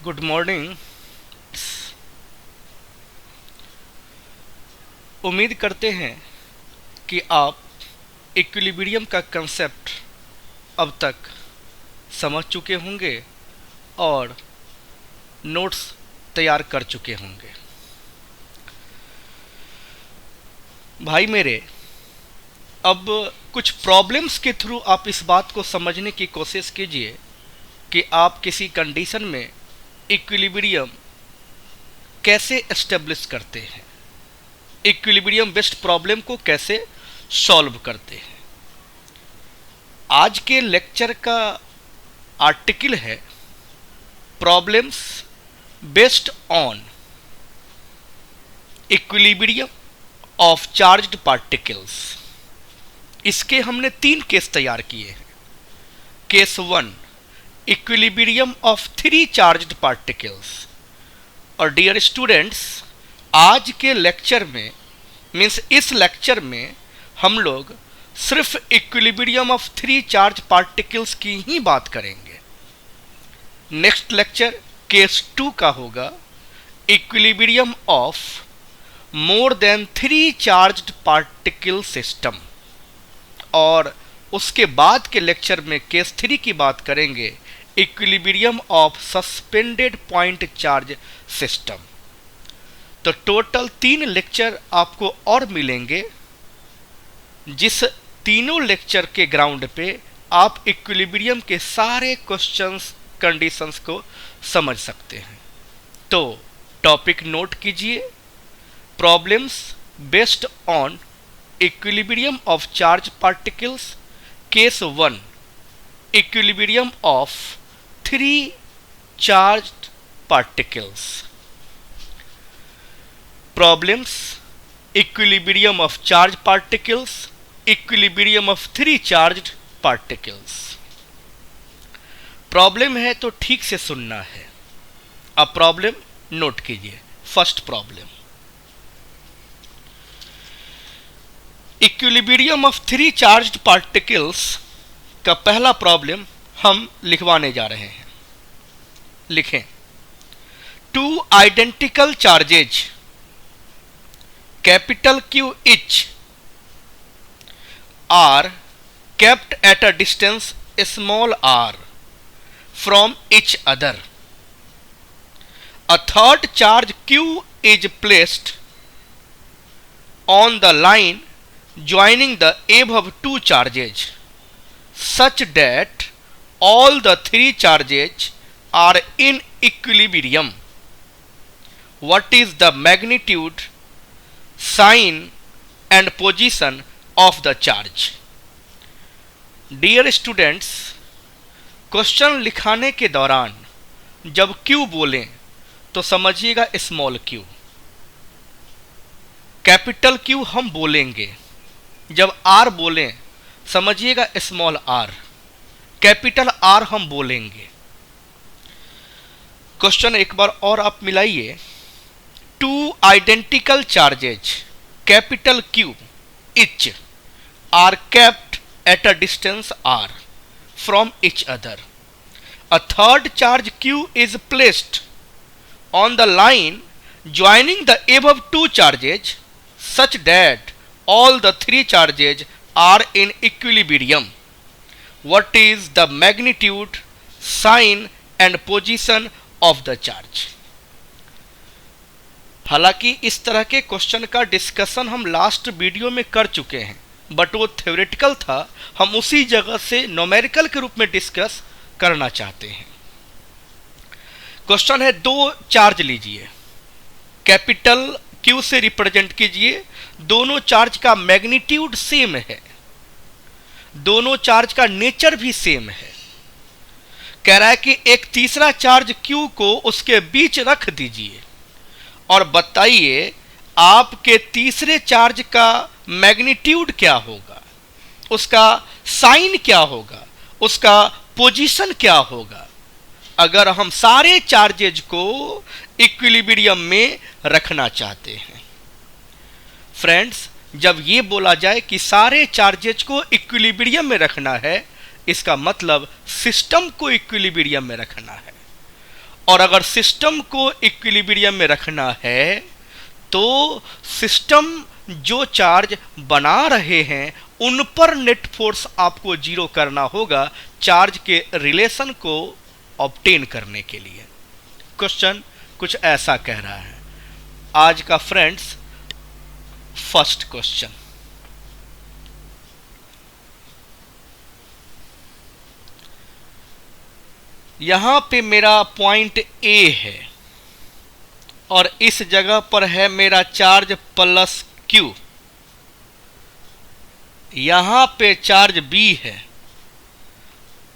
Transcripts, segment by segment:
Good morning. उम्मीद करते हैं कि आप इक्विलिब्रियम का कंसेप्ट अब तक समझ चुके होंगे और नोट्स तैयार कर चुके होंगे। भाई मेरे, अब कुछ प्रॉब्लम्स के थ्रू आप इस बात को समझने की कोशिश कीजिए कि आप किसी कंडीशन में इक्विलिब्रियम कैसे एस्टेब्लिश करते हैं, इक्विलिब्रियम बेस्ड प्रॉब्लम को कैसे सॉल्व करते हैं। आज के लेक्चर का आर्टिकल है problems based on equilibrium of charged particles. इसके हमने 3 केस तैयार किए हैं। Case 1 equilibrium of 3 charged particles. और डियर स्टूडेंट्स, आज के लेक्चर में मीन्स इस लेक्चर में हम लोग सिर्फ इक्विलिब्रियम ऑफ 3 चार्ज पार्टिकल्स की ही बात करेंगे। नेक्स्ट लेक्चर केस 2 का होगा equilibrium of more than 3 charged particle system. और उसके बाद के लेक्चर में केस 3 की बात करेंगे equilibrium of suspended point charge system. तो टोटल 3 लेक्चर आपको और मिलेंगे, जिस तीनों लेक्चर के ग्राउंड पे आप इक्विलिब्रियम के सारे क्वेश्चंस कंडीशंस को समझ सकते हैं। तो टॉपिक नोट कीजिए, problems based on equilibrium of charge particles. Case 1 equilibrium of 3 charged particles. Problems equilibrium of charge particles, equilibrium of 3 charged particles. Problem है तो ठीक से सुनना है। अब प्रॉब्लम नोट कीजिए। First problem, equilibrium of 3 charged particles का पहला प्रॉब्लम हम लिखवाने जा रहे हैं। लिखें, 2 identical charges capital Q each are kept at a distance small r from each other. A third charge Q is placed on the line joining the above 2 charges such that all the 3 charges are in equilibrium. What is the magnitude, sign and position of the charge? Dear students, question लिखाने के दौरान जब Q बोलें तो समझिएगा small q, capital Q हम बोलेंगे। जब R बोलें समझिएगा स्मॉल r, कैपिटल R हम बोलेंगे। क्वेश्चन एक बार और आप मिलाइए। 2 identical charges capital Q each are kept at a distance r from each other. A third charge Q is placed on the line joining the above 2 charges such that all the 3 charges are in equilibrium. What is the magnitude, sign and position of the charge? हालांकि इस तरह के question का discussion हम last video में कर चुके हैं, बट वो थ्योरेटिकल था। हम उसी जगह से न्यूमेरिकल के रूप में डिस्कस करना चाहते हैं। क्वेश्चन है 2 चार्ज लीजिए, कैपिटल Q से रिप्रेजेंट कीजिए। दोनों चार्ज का मैग्नीट्यूड सेम है, दोनों चार्ज का नेचर भी सेम है। कह रहा है कि एक तीसरा चार्ज Q को उसके बीच रख दीजिए और बताइए आपके तीसरे चार्ज का मैग्नीट्यूड क्या होगा, उसका साइन क्या होगा, उसका पोजीशन क्या होगा अगर हम सारे चार्जेज को इक्विलिब्रियम में रखना चाहते हैं। फ्रेंड्स, जब ये बोला जाए कि सारे चार्जेज को इक्विलिब्रियम में रखना है, इसका मतलब सिस्टम को इक्विलिब्रियम में रखना है। और अगर सिस्टम को इक्विलिब्रियम में रखना है तो सिस्टम जो चार्ज बना रहे हैं उन पर नेट फोर्स आपको जीरो करना होगा चार्ज के रिलेशन को ऑब्टेन करने के लिए। क्वेश्चन कुछ ऐसा कह रहा है। आज का फ्रेंड्स फर्स्ट क्वेश्चन, यहां पे मेरा पॉइंट ए है और इस जगह पर है मेरा चार्ज प्लस क्यू, यहां पे चार्ज बी है,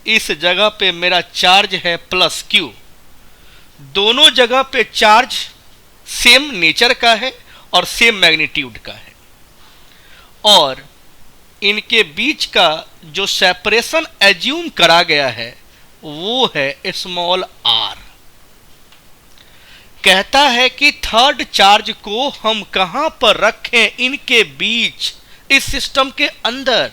इस जगह पे मेरा चार्ज है प्लस क्यू। दोनों जगह पे चार्ज सेम नेचर का है और सेम मैग्नीट्यूड का है और इनके बीच का जो सेपरेशन एज्यूम करा गया है वो है स्मॉल आर। कहता है कि थर्ड चार्ज को हम कहां पर रखें इनके बीच इस सिस्टम के अंदर,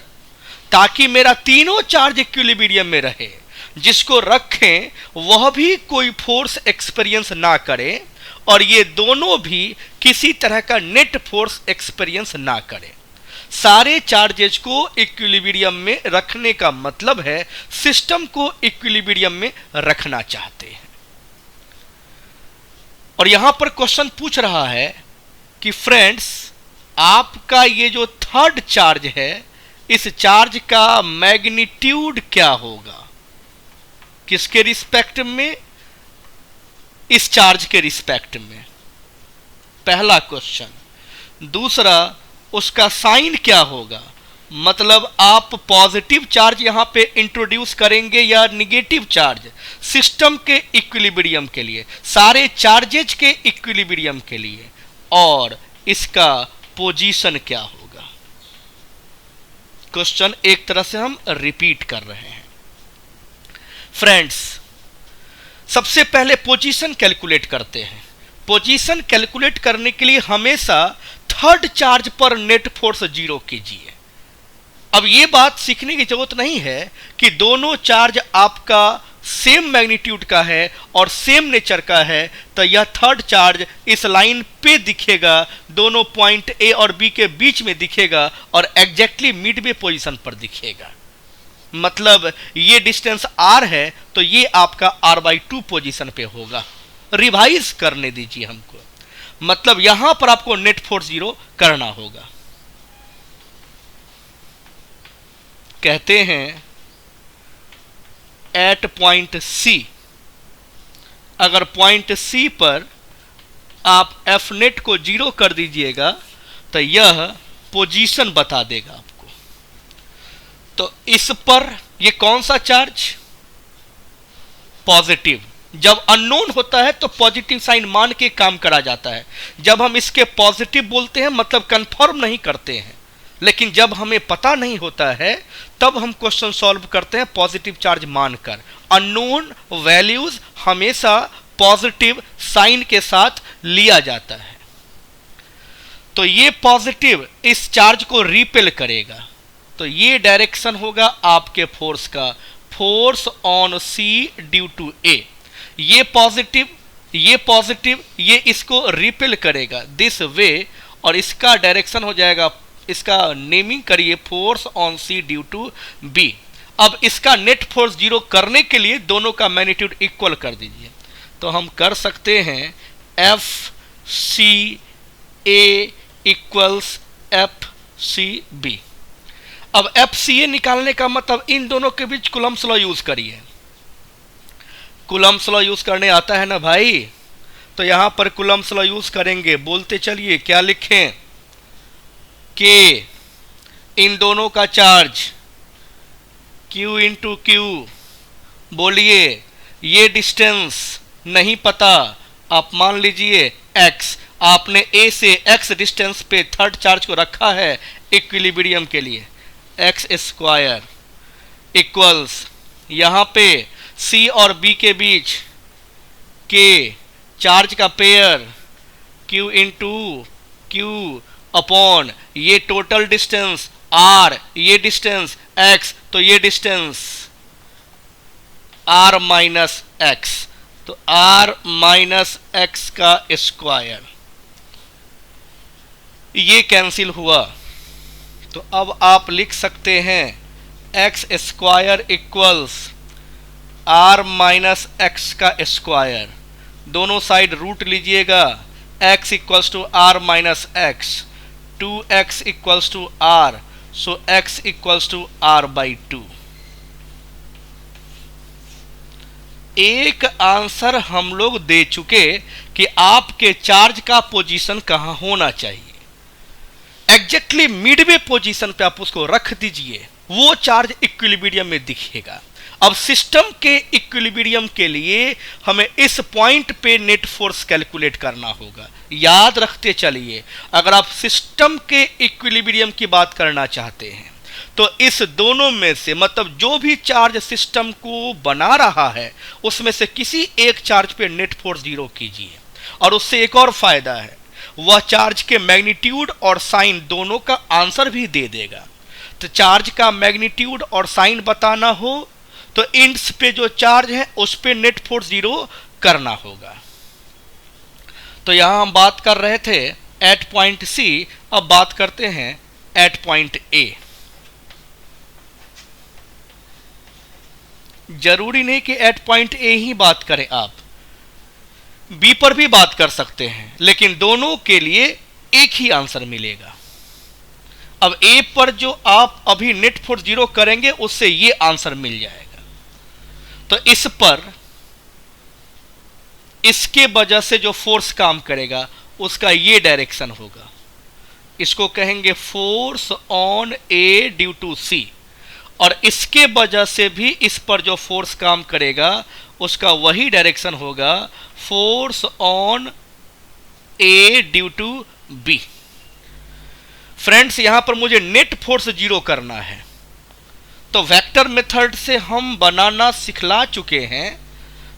ताकि मेरा तीनों चार्ज इक्विलिब्रियम में रहे। जिसको रखें वह भी कोई फोर्स एक्सपीरियंस ना करे और ये दोनों भी किसी तरह का नेट फोर्स एक्सपीरियंस ना करें। सारे चार्जेस को इक्विलिब्रियम में रखने का मतलब है सिस्टम को इक्विलिब्रियम में रखना चाहते हैं। और यहां पर क्वेश्चन पूछ रहा है कि फ्रेंड्स आपका ये जो थर्ड चार्ज है इस चार्ज का मैग्नीट्यूड क्या होगा, किसके रिस्पेक्ट में, इस चार्ज के रिस्पेक्ट में, पहला क्वेश्चन। दूसरा उसका साइन क्या होगा, मतलब आप पॉजिटिव चार्ज यहां पे इंट्रोड्यूस करेंगे या निगेटिव चार्ज सिस्टम के इक्विलिब्रियम के लिए, सारे चार्जेज के इक्विलिब्रियम के लिए, और इसका पोजीशन क्या होगा। क्वेश्चन एक तरह से हम रिपीट कर रहे हैं। फ्रेंड्स सबसे पहले पोजीशन कैलकुलेट करते हैं। पोजीशन कैलकुलेट करने के लिए हमेशा थर्ड चार्ज पर नेट फोर्स जीरो कीजिए। अब यह बात सीखने की जरूरत नहीं है कि दोनों चार्ज आपका सेम मैग्नीट्यूड का है और सेम नेचर का है तो यह थर्ड चार्ज इस लाइन पे दिखेगा, दोनों पॉइंट ए और बी के बीच में दिखेगा और एग्जैक्टली मिडवे पोजीशन पर दिखेगा। मतलब ये डिस्टेंस r है तो ये आपका r/2 पोजीशन पे होगा। रिवाइज करने दीजिए हमको, मतलब यहां पर आपको नेट फोर्स जीरो करना होगा। कहते हैं एट पॉइंट C, अगर पॉइंट C पर आप F नेट को जीरो कर दीजिएगा तो यह पोजीशन बता देगा आपको। तो इस पर ये कौन सा चार्ज, पॉजिटिव। जब अननोन होता है तो पॉजिटिव साइन मान के काम करा जाता है। जब हम इसके पॉजिटिव बोलते हैं मतलब कंफर्म नहीं करते हैं, लेकिन जब हमें पता नहीं होता है तब हम क्वेश्चन सॉल्व करते हैं पॉजिटिव चार्ज मानकर। अननोन वैल्यूज हमेशा पॉजिटिव साइन के साथ लिया जाता है। तो ये पॉजिटिव इस चार्ज को रिपेल करेगा, तो ये डायरेक्शन होगा आपके फोर्स का, force on C due to A. ये पॉजिटिव ये इसको रिपेल करेगा दिस वे और इसका डायरेक्शन हो जाएगा, इसका नेमिंग करिए force on C due to B. अब इसका नेट फोर्स जीरो करने के लिए दोनों का मैग्नीट्यूड इक्वल कर दीजिए, तो हम कर सकते हैं एफ सी ए इक्वल्स एफ सी बी। अब एफ सी ए निकालने का मतलब इन दोनों के बीच कूलम्ब्स लॉ यूज करिए। कूलम्ब्स लॉ यूज करने आता है ना भाई, तो यहां पर कूलम्ब्स लॉ यूज करेंगे। बोलते चलिए क्या लिखें, के इन दोनों का चार्ज Q इंटू क्यू। बोलिए ये डिस्टेंस नहीं पता, आप मान लीजिए x, आपने A से x डिस्टेंस पे थर्ड चार्ज को रखा है इक्विलिब्रियम के लिए, x स्क्वायर इक्वल्स यहां पे C और B के बीच के चार्ज का pair Q into Q upon ये टोटल डिस्टेंस r, ये डिस्टेंस x, तो ये डिस्टेंस r माइनस x। तो r माइनस एक्स का स्क्वायर, ये कैंसिल हुआ। तो अब आप लिख सकते हैं X square equals R minus X का स्क्वायर, दोनों साइड रूट लीजिएगा, x equals to R minus X, 2x equals to R, so x equals to R by 2। एक आंसर हम लोग दे चुके कि आपके चार्ज का पोजीशन कहां होना चाहिए। एग्जैक्टली मिडवे पोजीशन पे आप उसको रख दीजिए, वो चार्ज इक्विलिब्रियम में दिखेगा। अब सिस्टम के इक्विलिब्रियम के लिए हमें इस पॉइंट पे नेट फोर्स कैलकुलेट करना होगा। याद रखते चलिए, अगर आप सिस्टम के इक्विलिब्रियम की बात करना चाहते हैं तो इस दोनों में से, मतलब जो भी चार्ज सिस्टम को बना रहा है उसमें से किसी एक चार्ज पे नेट फोर्स जीरो कीजिए। और उससे एक और फायदा है, वह चार्ज के मैग्नीट्यूड और साइन दोनों का आंसर भी दे देगा। तो चार्ज का मैग्नीट्यूड और साइन बताना हो तो इंड्स पे जो चार्ज है उस पे नेट फोर्स जीरो करना होगा। तो यहां हम बात कर रहे थे एट पॉइंट सी, अब बात करते हैं एट पॉइंट ए। जरूरी नहीं कि एट पॉइंट ए ही बात करें, आप बी पर भी बात कर सकते हैं, लेकिन दोनों के लिए एक ही आंसर मिलेगा। अब ए पर जो आप अभी नेट फोर्स जीरो करेंगे उससे ये आंसर मिल जाएगा। तो इस पर इसके वजह से जो फोर्स काम करेगा उसका ये डायरेक्शन होगा, इसको कहेंगे force on A due to C. और इसके वजह से भी इस पर जो फोर्स काम करेगा उसका वही डायरेक्शन होगा, force on A due to B. Friends, यहां पर मुझे नेट फोर्स जीरो करना है, तो वेक्टर मेथड से हम बनाना सिखला चुके हैं।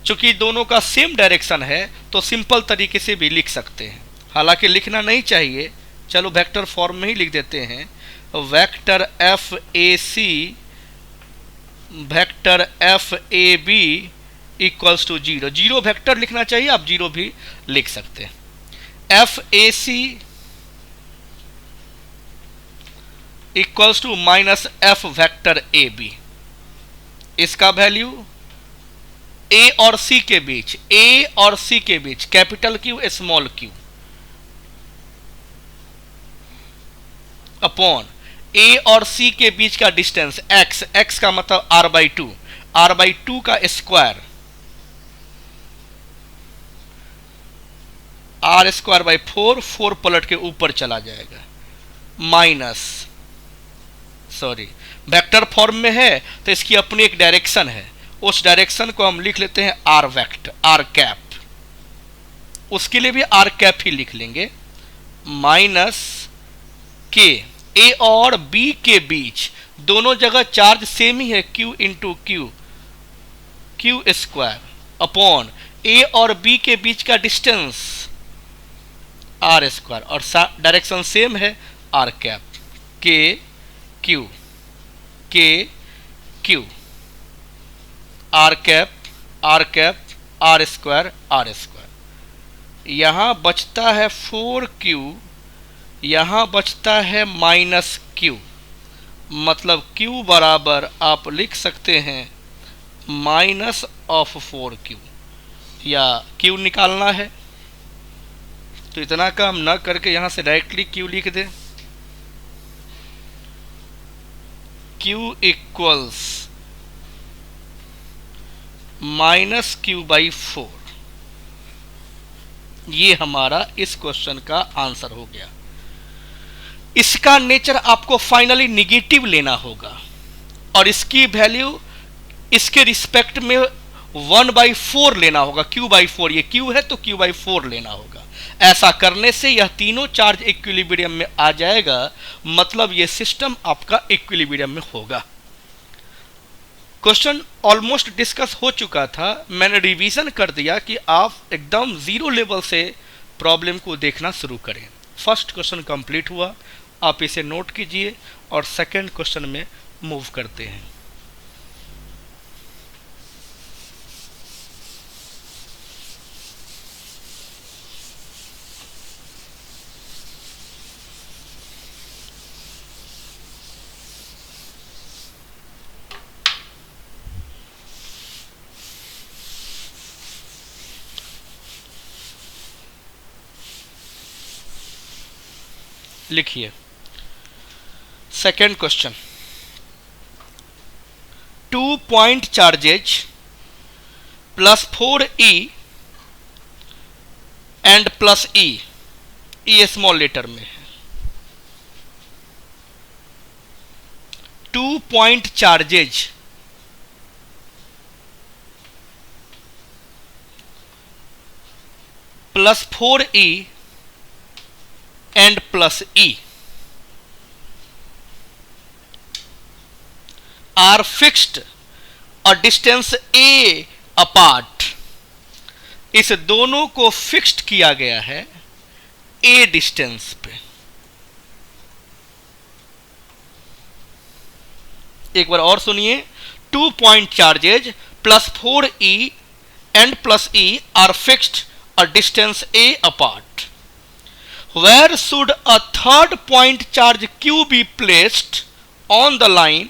चूंकि दोनों का सेम डायरेक्शन है तो सिंपल तरीके से भी लिख सकते हैं, हालांकि लिखना नहीं चाहिए, चलो वेक्टर फॉर्म में ही लिख देते हैं। Vector F A C vector F A B equals to zero, zero vector लिखना चाहिए, आप जीरो भी लिख सकते हैं। F A C equals to minus F vector A B, इसका वैल्यू ए और सी के बीच, ए और सी के बीच capital Q small Q upon A और सी के बीच का डिस्टेंस एक्स, एक्स का मतलब R by two, R by two का square, R square by four, four पलट के ऊपर चला जाएगा, माइनस, सॉरी वेक्टर फॉर्म में है तो इसकी अपनी एक डायरेक्शन है, उस डायरेक्शन को हम लिख लेते हैं आर वेक्टर, आर कैप, उसके लिए भी आर कैप ही लिख लेंगे, माइनस के, ए और बी के बीच दोनों जगह चार्ज सेम ही है, Q into Q, Q square upon A और बी के बीच का डिस्टेंस आर स्क्वायर, और डायरेक्शन सेम है R cap, K Q, K Q, R cap, R cap, R square, R square. यहां बचता है 4Q, यहां बचता है माइनस Q, मतलब Q बराबर आप लिख सकते हैं माइनस ऑफ 4Q, या Q निकालना है तो इतना काम ना करके यहां से डायरेक्टली Q लिख दें, Q equals minus Q by 4। ये हमारा इस क्वेश्चन का आंसर हो गया। इसका नेचर आपको फाइनली निगेटिव लेना होगा और इसकी वैल्यू इसके रिस्पेक्ट में 1/4 लेना होगा, Q/4, ये Q है तो Q/4 लेना होगा। ऐसा करने से यह तीनों चार्ज इक्विलिब्रियम में आ जाएगा, मतलब यह सिस्टम आपका इक्विलिब्रियम में होगा। क्वेश्चन ऑलमोस्ट डिस्कस हो चुका था, मैंने रिवीजन कर दिया कि आप एकदम जीरो लेवल से प्रॉब्लम को देखना शुरू करें। फर्स्ट क्वेश्चन कंप्लीट हुआ, आप इसे नोट कीजिए और सेकंड क्वेश्चन में मूव करते हैं। लिखिए second question, 2 point charges plus 4e and plus E small letter में है। 2 point charges plus 4e and plus E are fixed a distance a apart. इस दोनों को फिक्स्ड किया गया है a डिस्टेंस पे। एक बार और सुनिए, 2 point charges plus 4e and plus e are fixed a distance a apart. Where should a third point charge q be placed on the line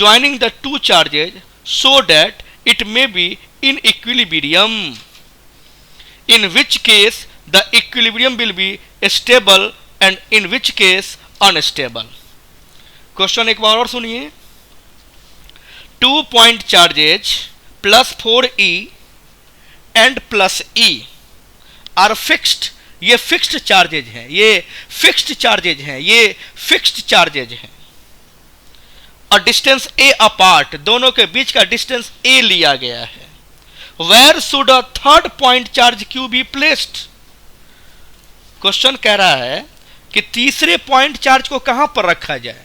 joining the two charges so that it may be in equilibrium? In which case the equilibrium will be stable and in which case unstable? Question एक बार और सुनिए, 2 point charges plus 4e and plus e are fixed. ये fixed charges हैं, ये fixed charges हैं, ये fixed charges हैं। और डिस्टेंस a अपार्ट, दोनों के बीच का डिस्टेंस a लिया गया है। Where should a third point charge q be placed? Question कह रहा है कि तीसरे पॉइंट चार्ज को कहां पर रखा जाए।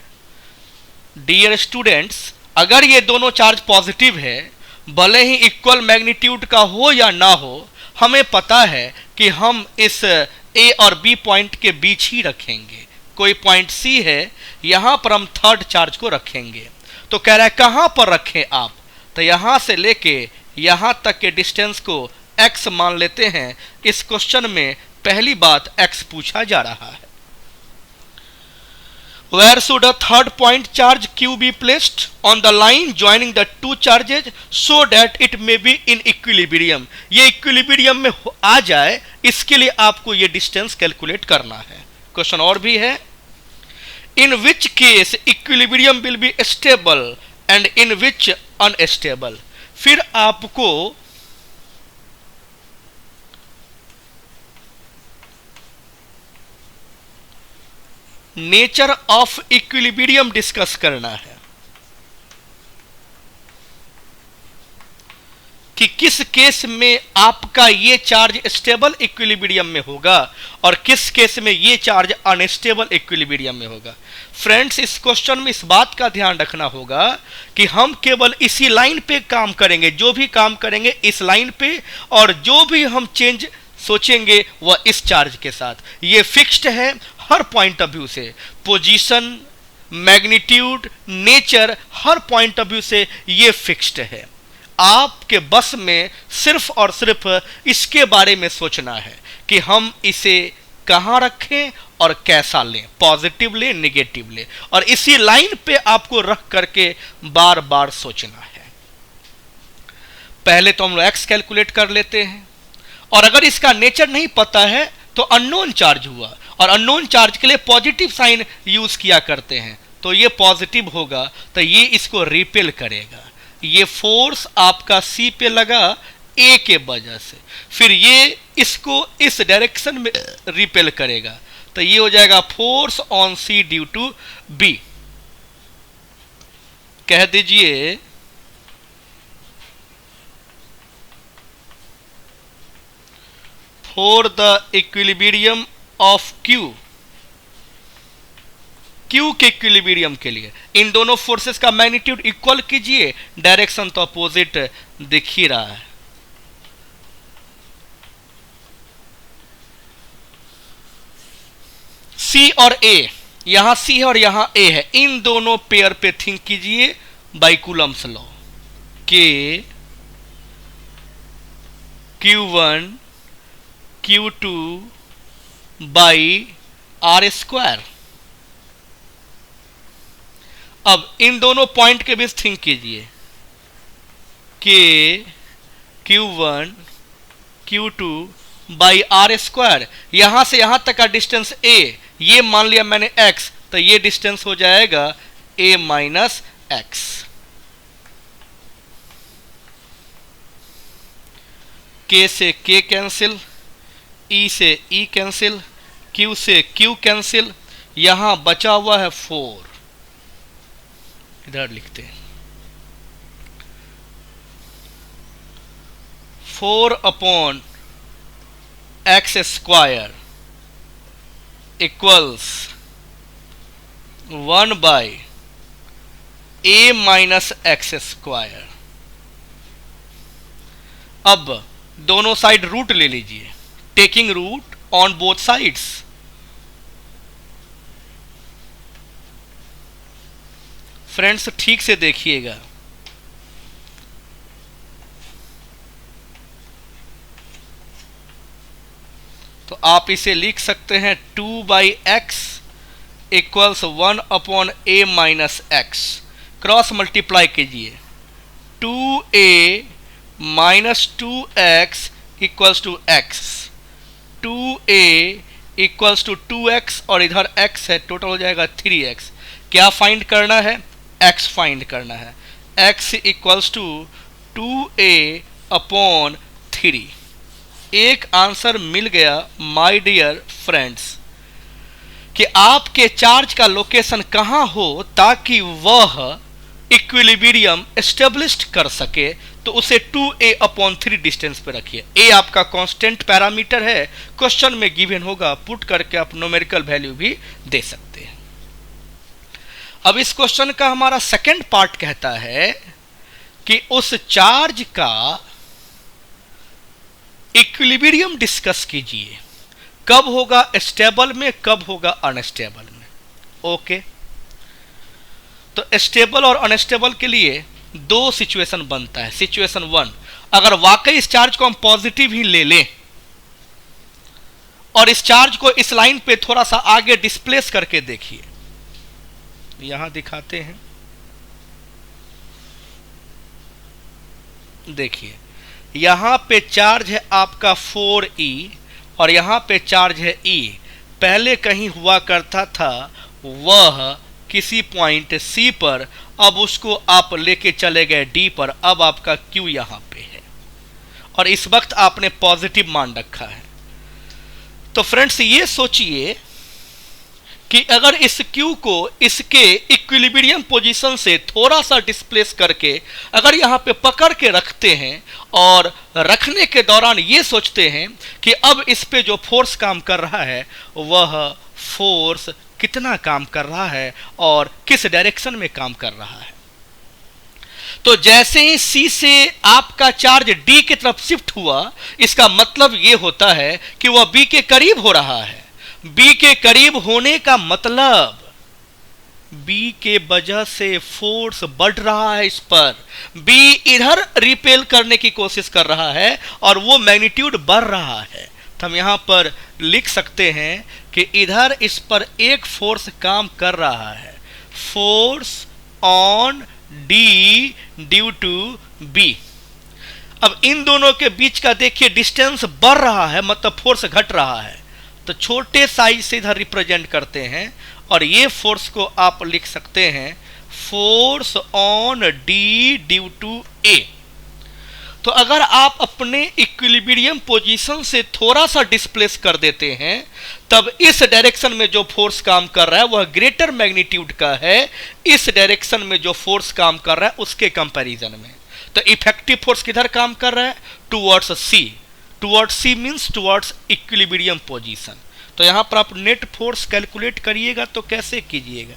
डियर स्टूडेंट्स, अगर ये दोनों चार्ज पॉजिटिव है, भले ही इक्वल मैग्नीट्यूड का हो या ना हो, हमें पता है कि हम इस a और b पॉइंट के बीच ही रखेंगे। कोई पॉइंट c है, यहां पर हम थर्ड चार्ज को रखेंगे। तो कह रहा है कहां पर रखें आप, तो यहां से लेके यहां तक के डिस्टेंस को x मान लेते हैं। इस क्वेश्चन में पहली बात x पूछा जा रहा है। Where should a third point charge q be placed on the line joining the two charges so that it may be in equilibrium? ये equilibrium में आ जाए, इसके लिए आपको ये डिस्टेंस कैलकुलेट करना है। क्वेश्चन और भी है, in which case equilibrium will be stable and in which unstable? फिर आपको नेचर ऑफ इक्विलिब्रियम डिस्कस करना है कि किस केस में आपका ये चार्ज स्टेबल इक्विलिब्रियम में होगा और किस केस में ये चार्ज अनस्टेबल इक्विलिब्रियम में होगा। फ्रेंड्स, इस क्वेश्चन में इस बात का ध्यान रखना होगा कि हम केवल इसी लाइन पे काम करेंगे, जो भी काम करेंगे इस लाइन पे, और जो भी हम चेंज सोचेंगे वह इस चार्ज के साथ। ये फिक्स्ड है हर पॉइंट ऑफ व्यू से, position, magnitude, nature, her point of view से ये फिक्स्ड है। आपके बस में सिर्फ और सिर्फ इसके बारे में सोचना है कि हम इसे कहां रखें और कैसा लें, पॉजिटिव लें, नेगेटिव लें, और इसी लाइन पे आपको रख करके बार बार सोचना है। पहले तो हम लोग एक्स कैलकुलेट कर लेते हैं, और अगर इसका नेचर नहीं पता है तो अननोन चार्ज हुआ, और अननोन चार्ज के लिए पॉजिटिव साइन यूज किया करते हैं, तो ये पॉजिटिव होगा तो ये इसको रिपेल करेगा। ये फोर्स आपका सी पे लगा ए के वजह से, फिर ये इसको इस डायरेक्शन में रिपेल करेगा, तो ये हो जाएगा force on C due to B. कह दीजिए for the equilibrium of Q, Q के इक्विलिब्रियम के लिए इन दोनों फोर्सेस का मैग्नीट्यूड इक्वल कीजिए, डायरेक्शन तो अपोजिट दिख ही रहा है। सी और ए, यहां सी है और यहां ए है, इन दोनों पेयर पे थिंक कीजिए बाय कूलम्स लॉ के Q1 Q2 by are square. अब इन दोनों पॉइंट के बीच थिंक कीजिए के Q1 Q2 by are square. यहां से यहां तक का डिस्टेंस a, ये मान लिया मैंने x, तो ये डिस्टेंस हो जाएगा a माइनस एक्स। k से k कैंसिल, e से e कैंसिल, q से q कैंसिल, यहां बचा हुआ है 4, इधर लिखते हैं 4 upon X square equals 1 by a minus x square. अब दोनों साइड रूट ले लीजिए, taking root on both sides. Friends ठीक से देखिएगा, तो आप इसे लिख सकते हैं 2 by X equals 1 upon a minus X. Cross multiply कीजिए, 2a minus 2x equals two x, 2a equals to 2x और इधर x है, टोटल हो जाएगा 3x। क्या फाइंड करना है? x फाइंड करना है। x equals two 2a upon 3। एक आंसर मिल गया माय डियर फ्रेंड्स कि आपके चार्ज का लोकेशन कहां हो ताकि वह इक्विलिब्रियम एस्टेब्लिश्ड कर सके, तो उसे 2a अपॉन 3 डिस्टेंस पे रखिए। a आपका कांस्टेंट पैरामीटर है, क्वेश्चन में गिवन होगा, पुट करके आप न्यूमेरिकल वैल्यू भी दे सकते हैं। अब इस क्वेश्चन का हमारा सेकंड पार्ट कहता है कि उस चार्ज का इक्विलिब्रियम डिस्कस कीजिए, कब होगा स्टेबल में, कब होगा अनस्टेबल में। ओके, तो स्टेबल और अनस्टेबल के लिए दो सिचुएशन बनता है। सिचुएशन 1, अगर वाकई इस चार्ज को हम पॉजिटिव ही ले लें और इस चार्ज को इस लाइन पे थोड़ा सा आगे डिस्प्लेस करके देखिए, यहां दिखाते हैं, देखिए यहां पे चार्ज है आपका 4e और यहां पे चार्ज है e। पहले कहीं हुआ करता था वह किसी पॉइंट C पर, अब उसको आप लेके चले गए D पर, अब आपका Q यहां पे है और इस वक्त आपने पॉजिटिव मान रखा है। तो फ्रेंड्स ये सोचिए कि अगर इस Q को इसके इक्विलिब्रियम पोजीशन से थोड़ा सा डिस्प्लेस करके अगर यहाँ पे पकड़ के रखते हैं और रखने के दौरान ये सोचते हैं कि अब इस पे जो फोर्स काम कर रहा है वह फोर्स कितना काम कर रहा है और किस डायरेक्शन में काम कर रहा है, तो जैसे ही C से आपका चार्ज D की तरफ शिफ्ट हुआ, इसका मतलब ये होता है कि वह B के करीब हो रहा है। B के करीब होने का मतलब B के वजह से फोर्स बढ़ रहा है इस पर, B इधर रिपेल करने की कोशिश कर रहा है और वो मैग्नीट्यूड बढ़ रहा है। तो हम यहां पर लिख सकते हैं कि इधर इस पर एक फोर्स काम कर रहा है, force on D due to B। अब इन दोनों के बीच का देखिए डिस्टेंस बढ़ रहा है, मतलब फोर्स घट रहा है, तो छोटे साइज से इधर रिप्रेजेंट करते हैं और ये फोर्स को आप लिख सकते हैं force on D due to A. तो अगर आप अपने इक्विलिब्रियम पोजीशन से थोड़ा सा डिस्प्लेस कर देते हैं, तब इस डायरेक्शन में जो फोर्स काम कर रहा है वह ग्रेटर मैग्नीट्यूड का है इस डायरेक्शन में जो फोर्स काम कर रहा है उसके कंपैरिजन में। तो इफेक्टिव फोर्स किधर काम कर रहा है? Towards C. Towards C means towards equilibrium position. तो यहां पर आप नेट फोर्स कैलकुलेट करिएगा तो कैसे कीजिएगा?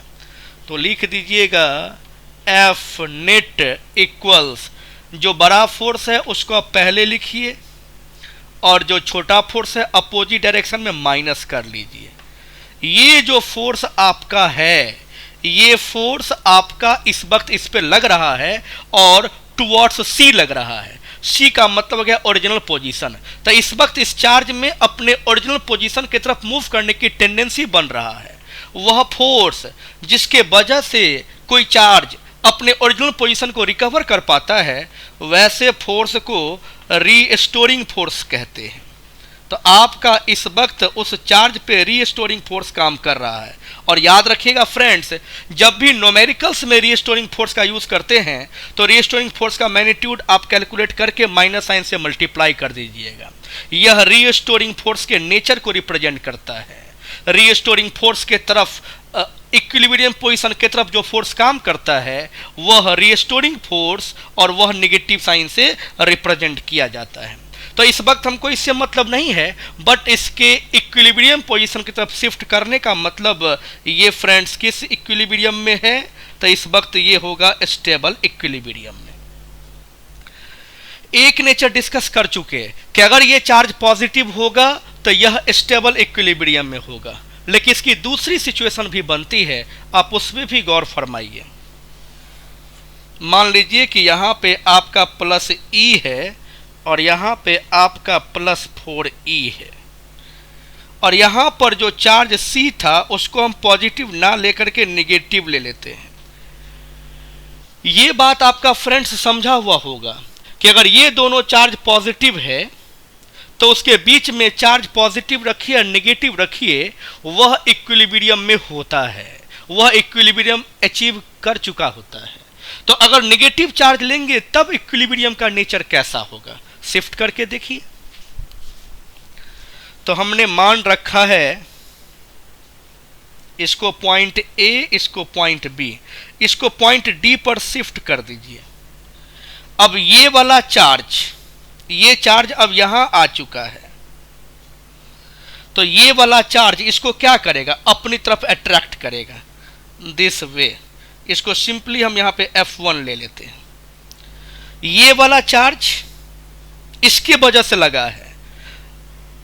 तो लिख दीजिएगा एफ नेट इक्वल्स, जो बड़ा फोर्स है उसको आप पहले लिखिए और जो छोटा फोर्स है अपोजिट डायरेक्शन में माइनस कर लीजिए। ये जो फोर्स आपका है, ये फोर्स आपका इस वक्त इस पे लग रहा है और टुवर्ड्स सी लग रहा है। सी का मतलब हो गया ओरिजिनल पोजीशन। तो इस वक्त इस चार्ज में अपने ओरिजिनल पोजीशन की तरफ मूव करने की टेंडेंसी बन रहा है। वह फोर्स जिसके वजह से कोई चार्ज अपने ओरिजिनल पोजीशन को रिकवर कर पाता है, वैसे फोर्स को रीस्टोरिंग फोर्स कहते हैं। तो आपका इस वक्त उस चार्ज पे रीस्टोरिंग फोर्स काम कर रहा है। और याद रखिएगा फ्रेंड्स, जब भी न्यूमेरिकल्स में रीस्टोरिंग फोर्स का यूज करते हैं तो रीस्टोरिंग फोर्स का मैग्नीट्यूड आप कैलकुलेट करके माइनस साइन से मल्टीप्लाई कर दीजिएगा। यह रीस्टोरिंग फोर्स के नेचर को रिप्रेजेंट करता है। रीस्टोरिंग फोर्स के तरफ, इक्विलिब्रियम पोजीशन के तरफ जो फोर्स काम करता है वह रीस्टोरिंग फोर्स और वह नेगेटिव साइन से रिप्रेजेंट किया जाता है। तो इस वक्त हमको इससे मतलब नहीं है, बट इसके इक्विलिब्रियम पोजीशन की तरफ शिफ्ट करने का मतलब ये फ्रेंड्स किस इक्विलिब्रियम में है, तो इस वक्त ये होगा स्टेबल इक्विलिब्रियम में। एक नेचर डिस्कस कर चुके कि अगर ये चार्ज पॉजिटिव होगा तो यह स्टेबल इक्विलिब्रियम में होगा, लेकिन इसकी दूसरी सिचुएशन भी बनती है, आप उसमें भी गौर फरमाइए। मान लीजिए कि यहां पे आपका प्लस ई है और यहां पे आपका प्लस 4e है, और यहां पर जो चार्ज C था उसको हम पॉजिटिव ना लेकर के निगेटिव ले लेते हैं। ये बात आपका फ्रेंड्स समझा हुआ होगा कि अगर ये दोनों चार्ज पॉजिटिव है तो उसके बीच में चार्ज पॉजिटिव रखिए और नेगेटिव रखिए, वह इक्विलिब्रियम में होता है, वह इक्विलिब्रियम अचीव कर चुका होता है। तो अगर नेगेटिव चार्ज लेंगे तब इक्विलिब्रियम का नेचर कैसा होगा, शिफ्ट करके देखिए। तो हमने मान रखा है इसको पॉइंट ए, इसको पॉइंट बी, इसको पॉइंट डी पर शिफ्ट कर दीजिए। अब ये वाला चार्ज, ये चार्ज अब यहां आ चुका है, तो ये वाला चार्ज इसको क्या करेगा, अपनी तरफ अट्रैक्ट करेगा दिस वे। इसको सिंपली हम यहां पे F1 ले लेते हैं। ये वाला चार्ज इसके वजह से लगा है,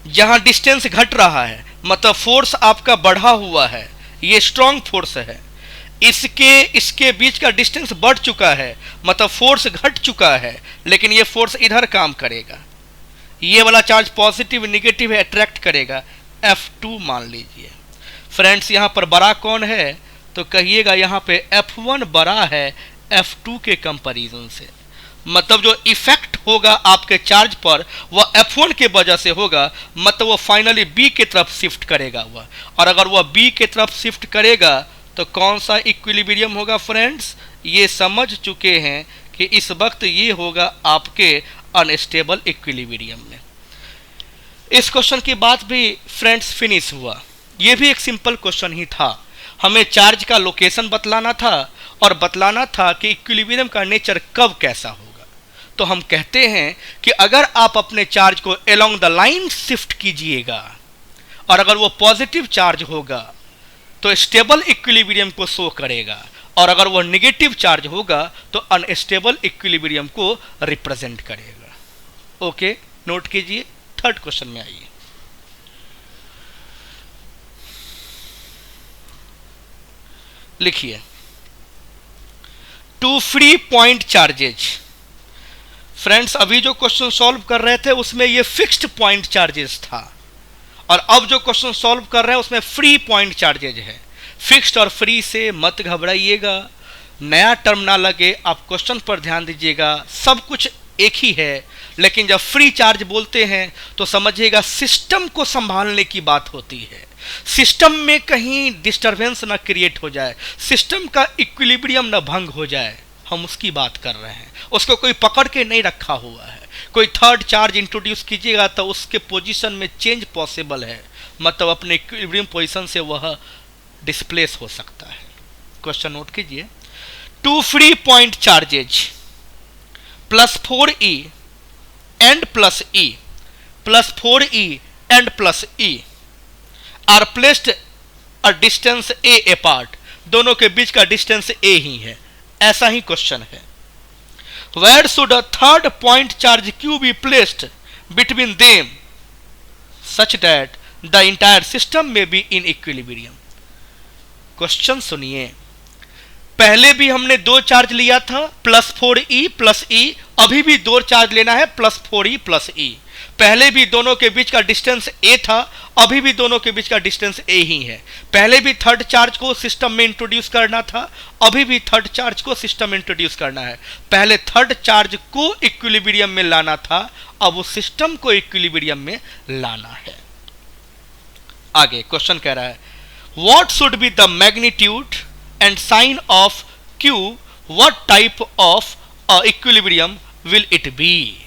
जहां डिस्टेंस घट रहा है, मतलब फोर्स आपका बढ़ा हुआ है, ये स्ट्रॉन्ग फोर्स है। इसके बीच का डिस्टेंस बढ़ चुका है, मतलब फोर्स घट चुका है, लेकिन ये फोर्स इधर काम करेगा। ये वाला चार्ज पॉजिटिव नेगेटिव है, अट्रैक्ट करेगा, F2 मान लीजिए। फ्रेंड्स यहां पर बड़ा कौन है, तो कहिएगा यहां पे F1 बड़ा है F2 के कंपैरिजन से। मतलब जो इफेक्ट होगा आपके चार्ज पर वह F1 के वजह से होगा, मतलब वह फाइनली B की तरफ शिफ्ट करेगा वह। और अगर वह B की तरफ शिफ्ट करेगा तो कौन सा इक्विलिब्रियम होगा फ्रेंड्स, ये समझ चुके हैं कि इस वक्त ये होगा आपके अनस्टेबल इक्विलिब्रियम में। इस क्वेश्चन की बात भी फ्रेंड्स फिनिश हुआ। ये भी एक सिंपल क्वेश्चन ही था, हमें चार्ज का लोकेशन बतलाना था और बतलाना था कि इक्विलिब्रियम का नेचर कब कैसा होगा। तो हम कहते हैं कि अगर आप अपने चार्ज को अलोंग द लाइन शिफ्ट कीजिएगा और अगर वो पॉजिटिव चार्ज होगा तो स्टेबल इक्विलिब्रियम को शो करेगा, और अगर वो नेगेटिव चार्ज होगा तो अनस्टेबल इक्विलिब्रियम को रिप्रेजेंट करेगा। ओके, नोट कीजिए। थर्ड क्वेश्चन में आइए। लिखिए, two free point charges. Friends अभी जो क्वेश्चन सॉल्व कर रहे थे उसमें ये फिक्स्ड पॉइंट चार्जेस था, और अब जो क्वेश्चन सॉल्व कर रहे हैं उसमें फ्री पॉइंट चार्जेज है। फिक्स्ड और फ्री से मत घबराइएगा, नया टर्म ना लगे, आप क्वेश्चन पर ध्यान दीजिएगा, सब कुछ एक ही है। लेकिन जब फ्री चार्ज बोलते हैं तो समझिएगा सिस्टम को संभालने की बात होती है, सिस्टम में कहीं डिस्टरबेंस ना क्रिएट हो जाए, सिस्टम का इक्विलिब्रियम ना भंग हो जाए, हम उसकी बात कर रहे हैं। उसको कोई पकड़ के नहीं रखा हुआ है। कोई थर्ड चार्ज इंट्रोड्यूस कीजिएगा तो उसके पोजीशन में चेंज पॉसिबल है, मतलब अपने इक्विलिब्रियम पोजीशन से वह डिस्प्लेस हो सकता है। क्वेश्चन नोट कीजिए, two free point charges plus 4e and plus e plus 4e and plus e are placed a distance a apart। दोनों के बीच का डिस्टेंस a ही है, ऐसा ही क्वेश्चन है। Where should a third point charge q be placed between them such that the entire system may be in equilibrium। Question सुनिए, पहले भी हमने दो चार्ज लिया था प्लस 4e प्लस e, अभी भी दो चार्ज लेना है प्लस 4e प्लस e। पहले भी दोनों के बीच का डिस्टेंस a था, अभी भी दोनों के बीच का डिस्टेंस a ही है। पहले भी थर्ड चार्ज को सिस्टम में इंट्रोड्यूस करना था, अभी भी थर्ड चार्ज को सिस्टम में इंट्रोड्यूस करना है। पहले थर्ड चार्ज को इक्विलिब्रियम में लाना था, अब उस सिस्टम को इक्विलिब्रियम में लाना है। आगे क्वेश्चन कह रहा है what should be the magnitude and sign of Q, what type of equilibrium will it be.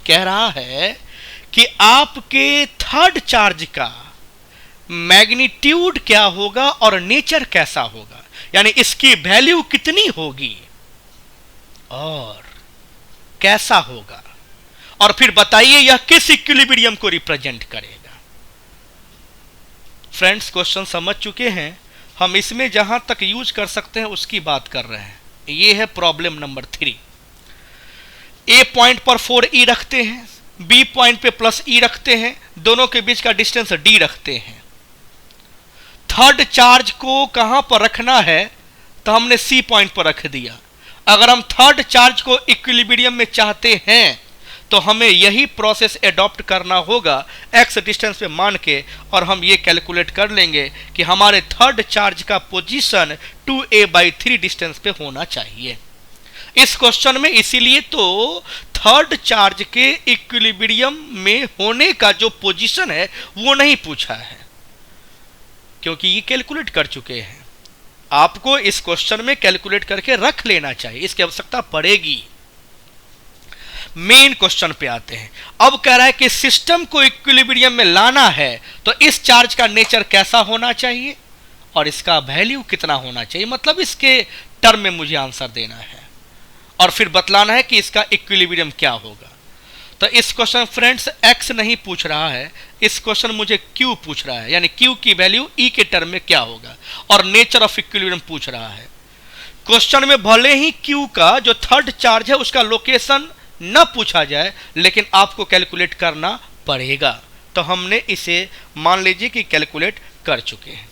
कह रहा है कि आपके थर्ड चार्ज का मैग्नीट्यूड क्या होगा और नेचर कैसा होगा, यानी इसकी वैल्यू कितनी होगी और कैसा होगा, और फिर बताइए यह किस इक्विलिब्रियम को रिप्रेजेंट करेगा। फ्रेंड्स क्वेश्चन समझ चुके हैं, हम इसमें जहां तक यूज कर सकते हैं उसकी बात कर रहे हैं। ये है प्रॉब्लम नंबर 3। ए पॉइंट पर 4e रखते हैं, बी पॉइंट पे +e रखते हैं, दोनों के बीच का डिस्टेंस d रखते हैं। थर्ड चार्ज को कहां पर रखना है, तो हमने सी पॉइंट पर रख दिया। अगर हम थर्ड चार्ज को इक्विलिब्रियम में चाहते हैं तो हमें यही प्रोसेस एडॉप्ट करना होगा x डिस्टेंस पे मान के, और हम ये कैलकुलेट कर लेंगे कि हमारे थर्ड चार्ज का पोजीशन 2a/3 डिस्टेंस पे होना चाहिए। इस क्वेश्चन में इसीलिए तो थर्ड चार्ज के इक्विलिब्रियम में होने का जो पोजीशन है वो नहीं पूछा है, क्योंकि ये कैलकुलेट कर चुके हैं। आपको इस क्वेश्चन में कैलकुलेट करके रख लेना चाहिए, इसकी आवश्यकता पड़ेगी। मेन क्वेश्चन पे आते हैं। अब कह रहा है कि सिस्टम को इक्विलिब्रियम में लाना है तो इस चार्ज का नेचर कैसा होना चाहिए और इसका वैल्यू कितना होना चाहिए, मतलब इसके टर्म में मुझे आंसर देना है और फिर बतलाना है कि इसका इक्विलिब्रियम क्या होगा। तो इस क्वेश्चन फ्रेंड्स x नहीं पूछ रहा है, इस क्वेश्चन मुझे q पूछ रहा है, यानी q की वैल्यू e के टर्म में क्या होगा, और नेचर ऑफ इक्विलिब्रियम पूछ रहा है। क्वेश्चन में भले ही q का जो थर्ड चार्ज है उसका लोकेशन न पूछा जाए, लेकिन आपको कैलकुलेट करना पड़ेगा। तो हमने इसे मान लीजिए कि कैलकुलेट कर चुके हैं।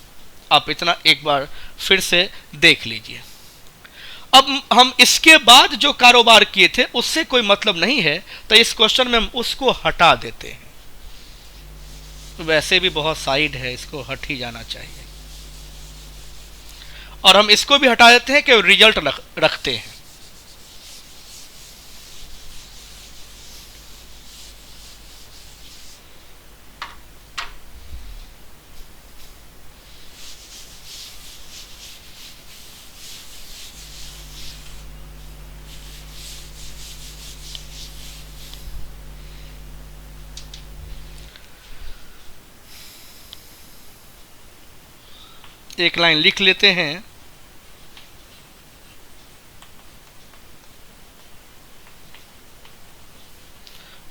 आप इतना एक बार फिर से देख लीजिए। अब हम इसके बाद जो कारोबार किए थे उससे कोई मतलब नहीं है, तो इस क्वेश्चन में हम उसको हटा देते हैं। वैसे भी बहुत साइड है, इसको हट ही जाना चाहिए, और हम इसको भी हटा देते हैं कि रिजल्ट रखते हैं। एक लाइन लिख लेते हैं।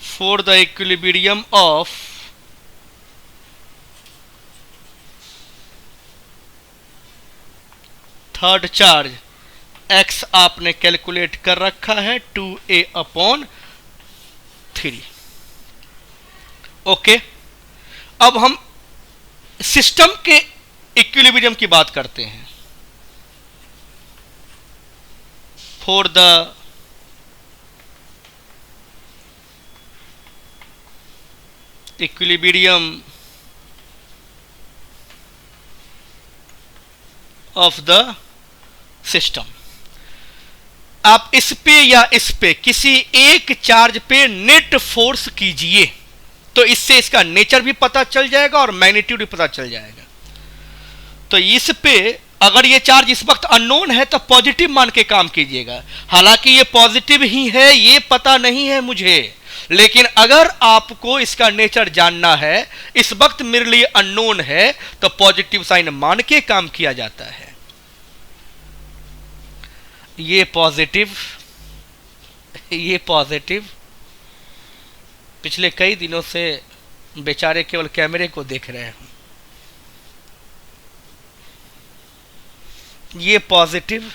For the equilibrium of third charge x आपने कैलकुलेट कर रखा है 2a/3। ओके, अब हम सिस्टम के इक्विलिब्रियम की बात करते हैं। For the equilibrium of the system, आप इस पे या इस पे किसी एक चार्ज पे नेट फोर्स कीजिए, तो इससे इसका नेचर भी पता चल जाएगा और मैग्नीट्यूड भी पता चल जाएगा। तो इस पे अगर ये चार्ज इस वक्त अननोन है तो पॉजिटिव मान के काम कीजिएगा। हालांकि ये पॉजिटिव ही है, ये पता नहीं है मुझे, लेकिन अगर आपको इसका नेचर जानना है, इस वक्त मेरे लिए अननोन है, तो पॉजिटिव साइन मान के काम किया जाता है। ये पॉजिटिव, ये पॉजिटिव। पिछले कई दिनों से बेचारे केवल कैमरे को देख रहे हैं। ये पॉजिटिव,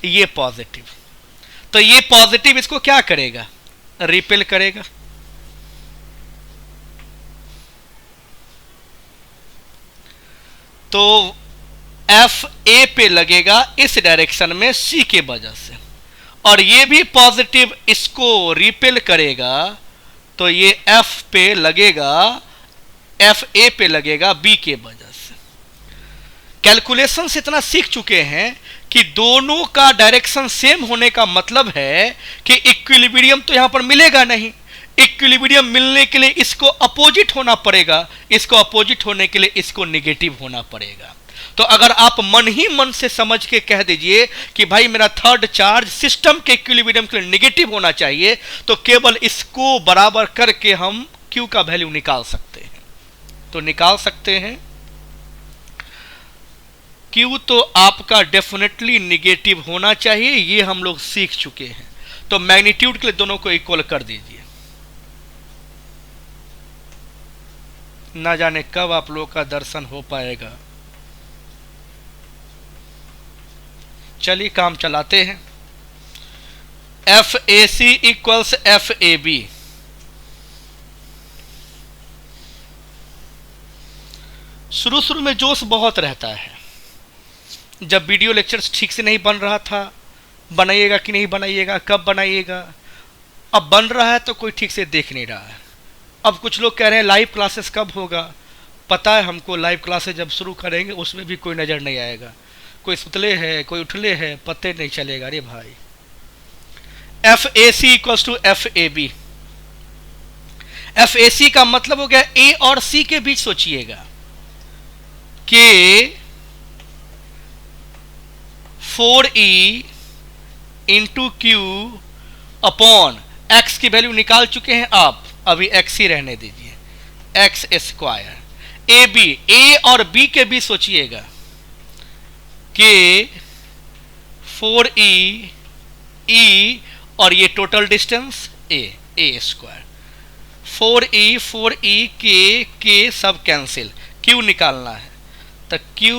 ये पॉजिटिव, तो ये पॉजिटिव इसको क्या करेगा, रिपेल करेगा। तो एफ ए पे लगेगा इस डायरेक्शन में सी के वजह से, और ये भी पॉजिटिव इसको रिपेल करेगा तो ये एफ पे लगेगा, एफ ए पे लगेगा बी के वजह से। कैलकुलेशन से इतना सीख चुके हैं कि दोनों का डायरेक्शन सेम होने का मतलब है कि इक्विलिब्रियम तो यहां पर मिलेगा नहीं। इक्विलिब्रियम मिलने के लिए इसको अपोजिट होना पड़ेगा, इसको अपोजिट होने के लिए इसको नेगेटिव होना पड़ेगा। तो अगर आप मन ही मन से समझ के कह दीजिए कि भाई मेरा थर्ड चार्ज सिस्टम के इक्विलिब्रियम के लिए नेगेटिव होना चाहिए, तो केवल इसको बराबर करके हम Q का वैल्यू निकाल सकते हैं। तो निकाल सकते हैं Q तो आपका डेफिनेटली नेगेटिव होना चाहिए, ये हम लोग सीख चुके हैं। तो मैग्नीट्यूड के लिए दोनों को इक्वल कर दीजिए। ना जाने कब आप लोग का दर्शन हो पाएगा। चलिए काम चलाते हैं। F A C equals F A B. शुरू में जोश बहुत रहता है, जब वीडियो लेक्चर्स ठीक से नहीं बन रहा था, बनाइएगा कि नहीं बनाइएगा, कब बनाइएगा। अब बन रहा है तो कोई ठीक से देख नहीं रहा है। अब कुछ लोग कह रहे हैं लाइव क्लासेस कब होगा। पता है हमको, लाइव क्लासेस जब शुरू करेंगे उसमें भी कोई नज़र नहीं आएगा, कोई सुतले है कोई उठले है, पते नहीं चलेगा। अरे भाई, F A C equals to F A B. F A C का मतलब हो गया ए और सी के बीच सोचिएगा कि 4e into Q upon x की वैल्यू निकाल चुके हैं आप, अभी एक्स ही रहने दीजिए, एक्स स्क्वायर। ए बी, ए और बी के बीच सोचिएगा कि 4e e और ये टोटल डिस्टेंस ए स्क्वायर। 4e के सब कैंसिल, क्यू निकालना है तो Q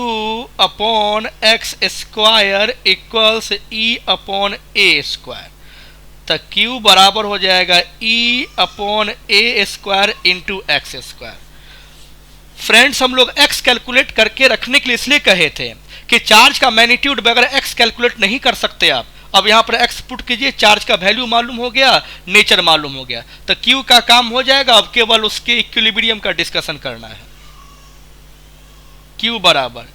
upon X square equals E upon A square. तो क्यू बराबर हो जाएगा E upon A square into X square. Friends, हम लोग एक्स कैलकुलेट करके रखने के लिए इसलिए कहे थे कि चार्ज का मैग्नीट्यूड बगैर एक्स कैलकुलेट नहीं कर सकते आप। अब यहां पर एक्स पुट कीजिए, चार्ज का वैल्यू मालूम हो गया, नेचर मालूम हो गया, तो क्यू का काम हो जाएगा। अब केवल उसके इक्विलिब्रियम का डिस्कशन करना है। क्यू बराबर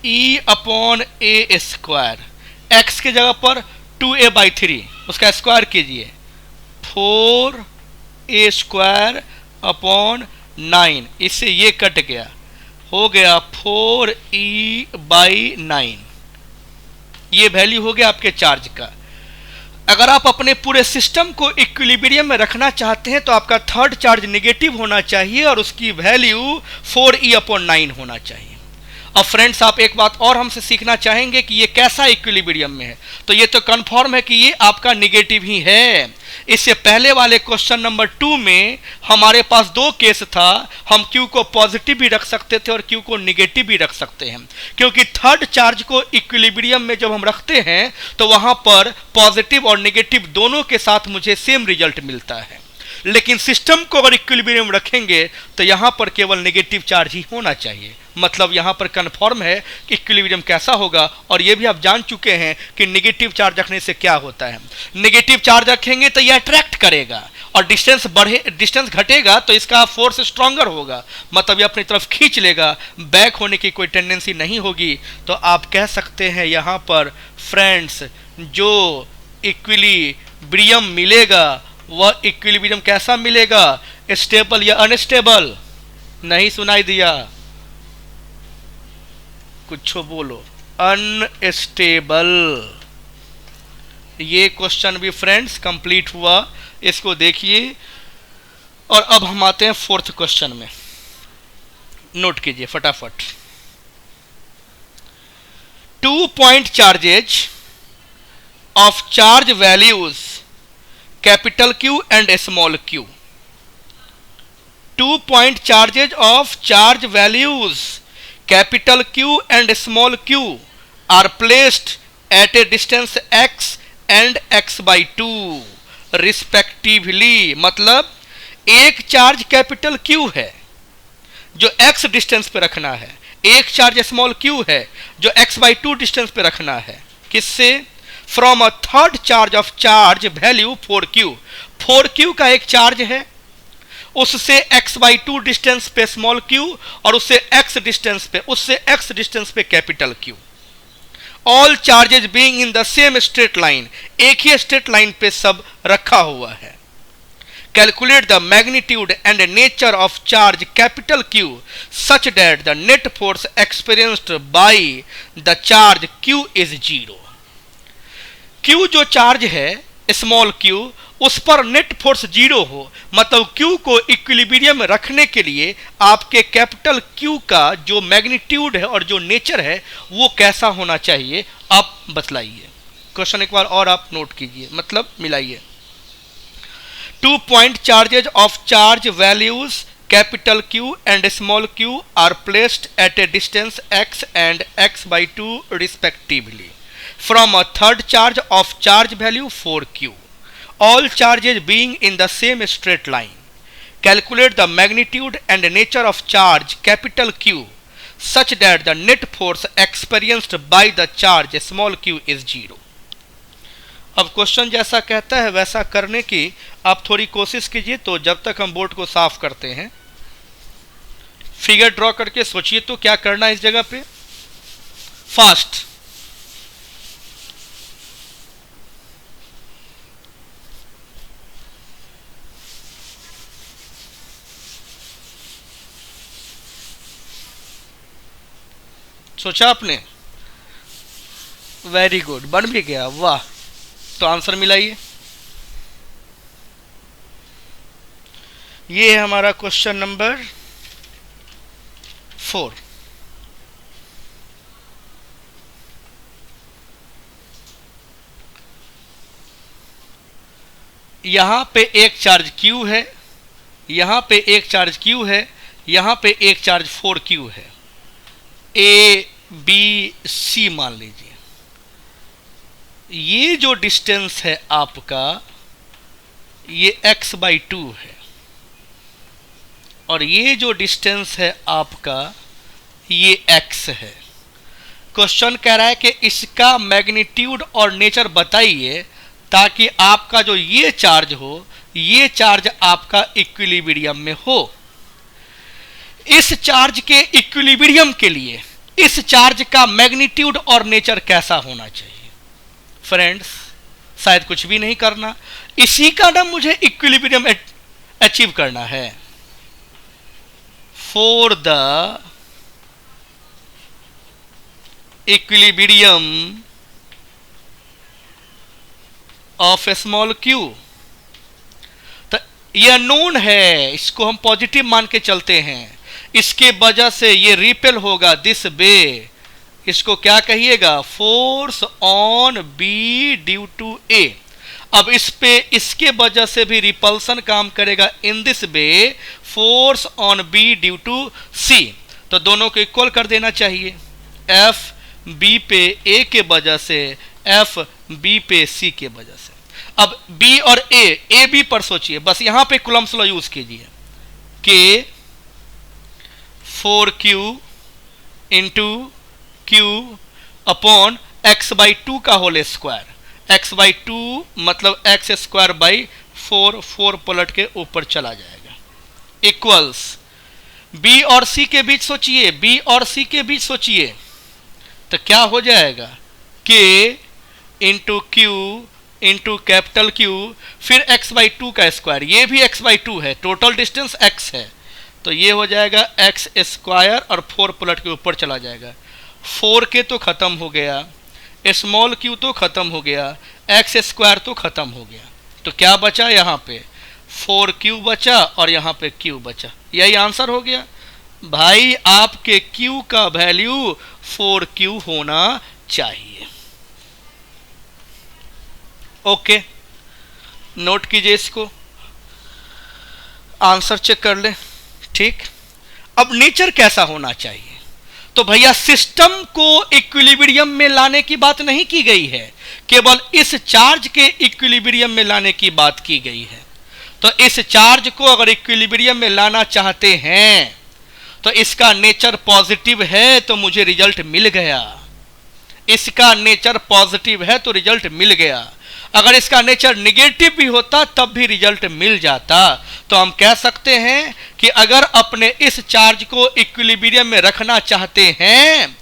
ई अपॉन ए स्क्वायर, एक्स के जगह पर 2a/3 उसका स्क्वायर कीजिए, 4a स्क्वायर अपॉन 9, इससे ये कट गया, हो गया 4e/9। ये वैल्यू हो गया आपके चार्ज का। अगर आप अपने पूरे सिस्टम को इक्विलिब्रियम में रखना चाहते हैं तो आपका थर्ड चार्ज नेगेटिव होना चाहिए और उसकी वैल्यू 4e/9 होना चाहिए। अब फ्रेंड्स, आप एक बात और हमसे सीखना चाहेंगे कि ये कैसा इक्विलिब्रियम में है, तो ये तो कंफर्म है कि ये आपका नेगेटिव ही है। इससे पहले वाले क्वेश्चन नंबर 2 में हमारे पास दो केस था, हम क्यू को पॉजिटिव भी रख सकते थे और क्यू को नेगेटिव भी रख सकते हैं, क्योंकि थर्ड चार्ज को इक्विलिब्रियम में जब हम रखते हैं तो वहां पर पॉजिटिव और नेगेटिव दोनों के साथ मुझे सेम रिजल्ट मिलता है। लेकिन सिस्टम को अगर इक्विलिब्रियम रखेंगे तो यहां पर केवल नेगेटिव चार्ज ही होना चाहिए। मतलब यहां पर कंफर्म है कि इक्विलिब्रियम कैसा होगा, और यह भी आप जान चुके हैं कि नेगेटिव चार्ज रखने से क्या होता है। नेगेटिव चार्ज रखेंगे तो यह अट्रैक्ट करेगा और डिस्टेंस घटेगा तो इसका फोर्स स्ट्रॉन्गर होगा, मतलब ये अपनी तरफ खींच लेगा, बैक होने की कोई टेंडेंसी नहीं होगी। तो आप कह सकते हैं यहां पर फ्रेंड्स, जो इक्विलिब्रियम मिलेगा वह इक्विलिब्रियम कैसा मिलेगा, स्टेबल या अनस्टेबल? नहीं सुनाई दिया, कुछ बोलो। अनस्टेबल। ये क्वेश्चन भी फ्रेंड्स कंप्लीट हुआ, इसको देखिए। और अब हम आते हैं फोर्थ क्वेश्चन में, नोट कीजिए फटाफट। 2 point charges of charge values capital Q and small q. 2 point charges of charge values capital Q and small q are placed at a distance x and x/2 respectively. मतलब एक charge capital Q है जो x distance पे रखना है, एक charge small q है जो x/2 डिस्टेंस पे रखना है। किससे? From a third charge of charge value 4q। 4q का एक चार्ज है उससे x/2 डिस्टेंस पे स्मॉल q और उससे x डिस्टेंस पे capital Q। All charges being in the same straight line, एक ही स्ट्रेट लाइन पे सब रखा हुआ है। Calculate the magnitude and nature of charge capital Q such that the net force experienced by the charge Q is 0। Q जो charge है small q, उस पर नेट फोर्स 0 हो, मतलब Q को इक्विलिब्रियम में रखने के लिए आपके कैपिटल Q का जो मैग्नीट्यूड है और जो नेचर है वो कैसा होना चाहिए, आप बतलाइए। क्वेश्चन एक बार और आप नोट कीजिए, मतलब मिलाइए। 2 point charges of charge values capital Q and small q are placed at a distance x and x/2 respectively from a third charge of charge value 4q, all charges being in the same straight line. Calculate the magnitude and nature of charge capital Q such that the net force experienced by the charge small q is 0। अब question जैसा कहता है वैसा करने की आप थोड़ी कोशिश कीजिए। तो जब तक हम बोर्ड को साफ करते हैं, फिगर ड्रॉ करके सोचिए तो क्या करना है इस जगह पे। फास्ट, सोचा आपने? वेरी गुड, बन भी गया, वाह। तो आंसर मिलाइए। ये है हमारा क्वेश्चन नंबर 4। यहां पे एक चार्ज Q है, यहां पे एक चार्ज Q है, यहां पे एक चार्ज 4Q है। A B C मान लीजिए। ये जो डिस्टेंस है आपका, ये x/2 है, और ये जो डिस्टेंस है आपका ये x है। क्वेश्चन कह रहा है कि इसका मैग्नीट्यूड और नेचर बताइए ताकि आपका जो ये चार्ज हो, ये चार्ज आपका इक्विलिब्रियम में हो। इस चार्ज के इक्विलिब्रियम के लिए इस चार्ज का मैग्नीट्यूड और नेचर कैसा होना चाहिए? फ्रेंड्स, शायद कुछ भी नहीं करना, इसी का नाम मुझे इक्विलिब्रियम अचीव करना है। For the equilibrium of small q, तो यह नोन है, इसको हम पॉजिटिव मान के चलते हैं। इसके वजह से ये रिपेल होगा दिस वे, इसको क्या कहिएगा? Force on B due to A. अब इस पे इसके वजह से भी रिपल्सन काम करेगा in this way, force on B due to C. तो दोनों को इक्वल कर देना चाहिए। एफ बी पे ए के वजह से, एफ बी पे सी के वजह से। अब बी और ए बी पर सोचिए, बस यहां पे कूलम्ब्स लॉ यूज कीजिए। के 4q into q upon x/2 का होल स्क्वायर। x/2 मतलब x² 4 पलट के ऊपर चला जाएगा। इक्वल्स b और c के बीच सोचिए, b और c के बीच सोचिए, तो क्या हो जाएगा? k into q into capital Q, फिर x/2 का स्क्वायर, ये भी x/2 है, टोटल डिस्टेंस x है, तो ये हो जाएगा x² और 4 पलट के ऊपर चला जाएगा। 4k तो खत्म हो गया, स्मॉल q तो खत्म हो गया, x² तो खत्म हो गया, तो क्या बचा? यहाँ पे 4q बचा और यहाँ पे q बचा। यही आंसर हो गया भाई। आपके q का वैल्यू 4q होना चाहिए। ओके, नोट कीजिए इसको, आंसर चेक कर ले। ठीक, अब नेचर कैसा होना चाहिए? तो भैया सिस्टम को इक्विलिब्रियम में लाने की बात नहीं की गई है, केवल इस चार्ज के इक्विलिब्रियम में लाने की बात की गई है। तो इस चार्ज को अगर इक्विलिब्रियम में लाना चाहते हैं तो इसका नेचर पॉजिटिव है तो मुझे रिजल्ट मिल गया। इसका नेचर पॉजिटिव है तो रिजल्ट मिल गया। अगर इसका नेचर निगेटिव भी होता तब भी रिजल्ट मिल जाता। तो हम कह सकते हैं कि अगर अपने इस चार्ज को इक्विलिब्रियम में रखना चाहते हैं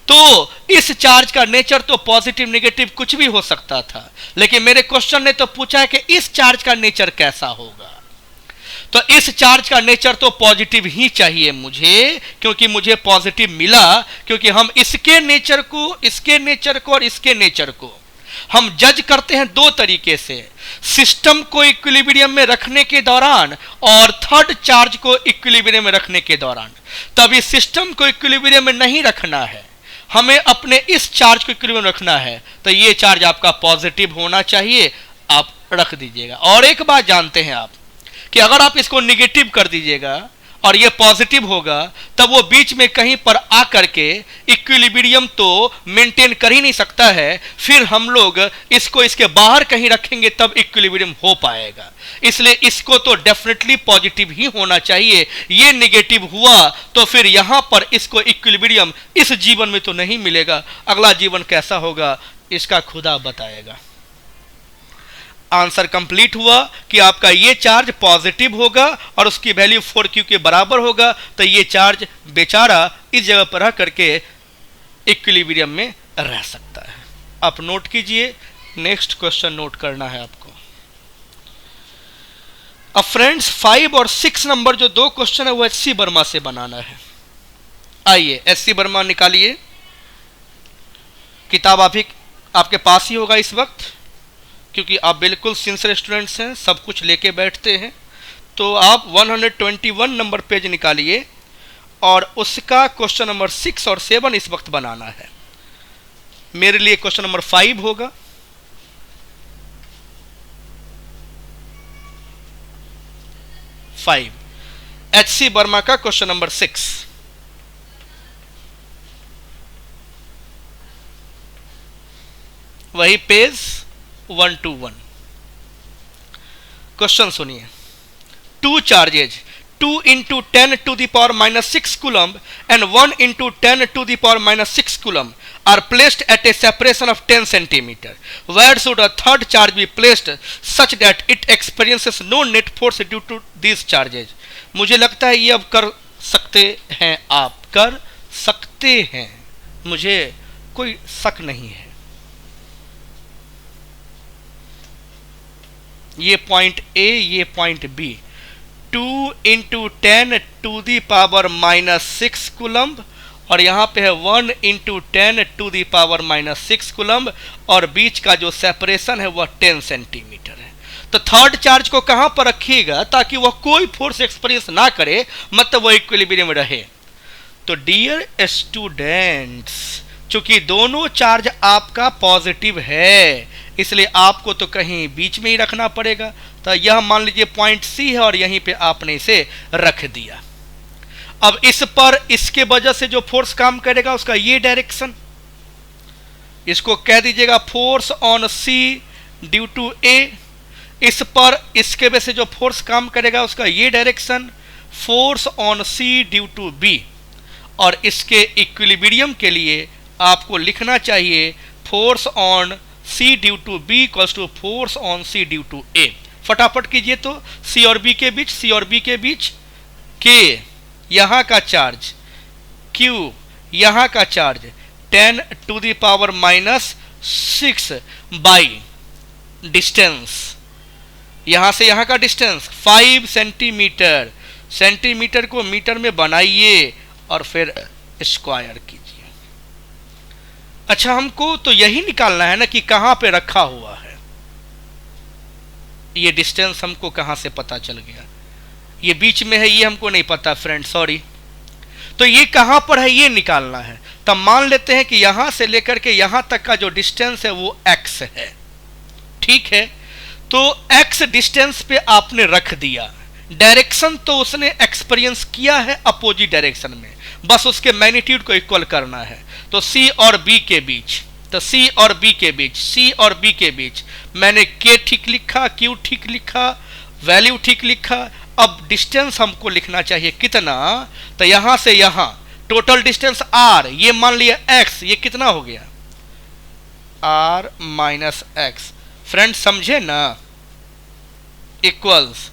तो इस चार्ज का नेचर तो पॉजिटिव नेगेटिव कुछ भी हो सकता था, लेकिन मेरे क्वेश्चन ने तो पूछा है कि इस चार्ज का नेचर कैसा होगा। तो इस चार्ज का नेचर तो पॉजिटिव ही चाहिए मुझे, क्योंकि मुझे पॉजिटिव मिला, क्योंकि हम इसके नेचर को और इसके नेचर को हम जज करते हैं दो तरीके से, सिस्टम को इक्विलिब्रियम में रखने के दौरान और थर्ड चार्ज को इक्विलिब्रियम में रखने के दौरान। तभी सिस्टम को इक्विलिब्रियम में नहीं रखना है, हमें अपने इस चार्ज को इक्विलिब्रियम में रखना है, तो ये चार्ज आपका पॉजिटिव होना चाहिए, आप रख दीजिएगा। और एक बात जानते हैं आप कि अगर आप इसको निगेटिव कर दीजिएगा और ये पॉजिटिव होगा, तब वो बीच में कहीं पर आकर के इक्विलिब्रियम तो मेंटेन कर ही नहीं सकता है, फिर हम लोग इसको इसके बाहर कहीं रखेंगे तब इक्विलिब्रियम हो पाएगा। इसलिए इसको तो डेफिनेटली पॉजिटिव ही होना चाहिए। ये निगेटिव हुआ तो फिर यहां पर इसको इक्विलिब्रियम इस जीवन में तो नहीं मिलेगा, अगला जीवन कैसा होगा इसका खुदा बताएगा। आंसर कंप्लीट हुआ कि आपका ये चार्ज पॉजिटिव होगा और उसकी वैल्यू 4q के बराबर होगा, तो ये चार्ज बेचारा इस जगह पर रह करके इक्विलिब्रियम में रह सकता है। आप नोट कीजिए, नेक्स्ट क्वेश्चन नोट करना है आपको। अब फ्रेंड्स 5 और 6 नंबर जो दो क्वेश्चन है वो एच.सी. वर्मा से बनाना है। आइए एच.सी. वर्मा निकालिए, किताब आपके पास ही होगा इस वक्त, क्योंकि आप बिल्कुल सिंसियर स्टूडेंट्स हैं, सब कुछ लेके बैठते हैं। तो आप 121 नंबर पेज निकालिए और उसका क्वेश्चन नंबर 6 और 7 इस वक्त बनाना है। मेरे लिए क्वेश्चन नंबर 5 होगा। एच.सी. वर्मा का क्वेश्चन नंबर 6। वही पेज 121। क्वेश्चन सुनिए। 2 charges 2 into 10 to the power minus 6 coulomb and 1 into 10 to the power minus 6 coulomb are placed at a separation of 10 centimeter. Where should a third charge be placed such that it experiences no net force due to these charges? मुझे लगता है ये अब कर सकते हैं, आप कर सकते हैं, मुझे कोई शक नहीं है। ये पॉइंट ए, ये point B. 2 into 10 to the power minus 6 coulomb और यहाँ पे है 1 into 10 to the power minus 6 coulomb और बीच का जो सेपरेशन है वह 10 सेंटीमीटर है। तो थर्ड चार्ज को कहाँ पर रखिएगा ताकि वह कोई फोर्स एक्सपीरियंस ना करे, मतलब वह इक्विलिब्रियम में रहे। तो डियर स्टूडेंट्स, चूंकि दोनों चार्ज आपका पॉजिटिव है इसलिए आपको तो कहीं बीच में ही रखना पड़ेगा। तो यह मान लीजिए पॉइंट सी है और यहीं पे आपने इसे रख दिया। अब इस पर इसके वजह से जो फोर्स काम करेगा उसका ये डायरेक्शन, इसको कह दीजिएगा force on C due to A. इस पर इसके वजह से जो फोर्स काम करेगा उसका ये direction, force on C due to B. और इसके इक्विलिब्रियम के लिए आपको लिखना चाहिए force on C due to B equals to force on C due to A। फटाफट कीजिए तो C और B के बीच K यहाँ का चार्ज, Q यहाँ का charge 10 to the power minus 6 by distance, यहाँ से यहाँ का डिस्टेंस 5 सेंटीमीटर। सेंटीमीटर को मीटर में बनाइए और फिर स्क्वायर कीजिए। अच्छा, हमको तो यही निकालना है ना कि कहां पे रखा हुआ है। ये डिस्टेंस हमको कहां से पता चल गया, ये बीच में है, ये हमको नहीं पता फ्रेंड, सॉरी। तो ये कहां पर है ये निकालना है। तब मान लेते हैं कि यहां से लेकर के यहां तक का जो डिस्टेंस है वो x है, ठीक है। तो x डिस्टेंस पे आपने रख दिया, डायरेक्शन तो उसने एक्सपीरियंस किया है अपोजिट डायरेक्शन में, बस उसके मैग्नीट्यूड को इक्वल करना है। तो C और B के बीच, तो C और B के बीच मैंने K ठीक लिखा, Q ठीक लिखा, वैल्यू ठीक लिखा। अब डिस्टेंस हमको लिखना चाहिए कितना, तो यहां से यहां टोटल डिस्टेंस R, ये मान लिया X, ये कितना हो गया R माइनस X, फ्रेंड्स समझे ना, इक्वल्स,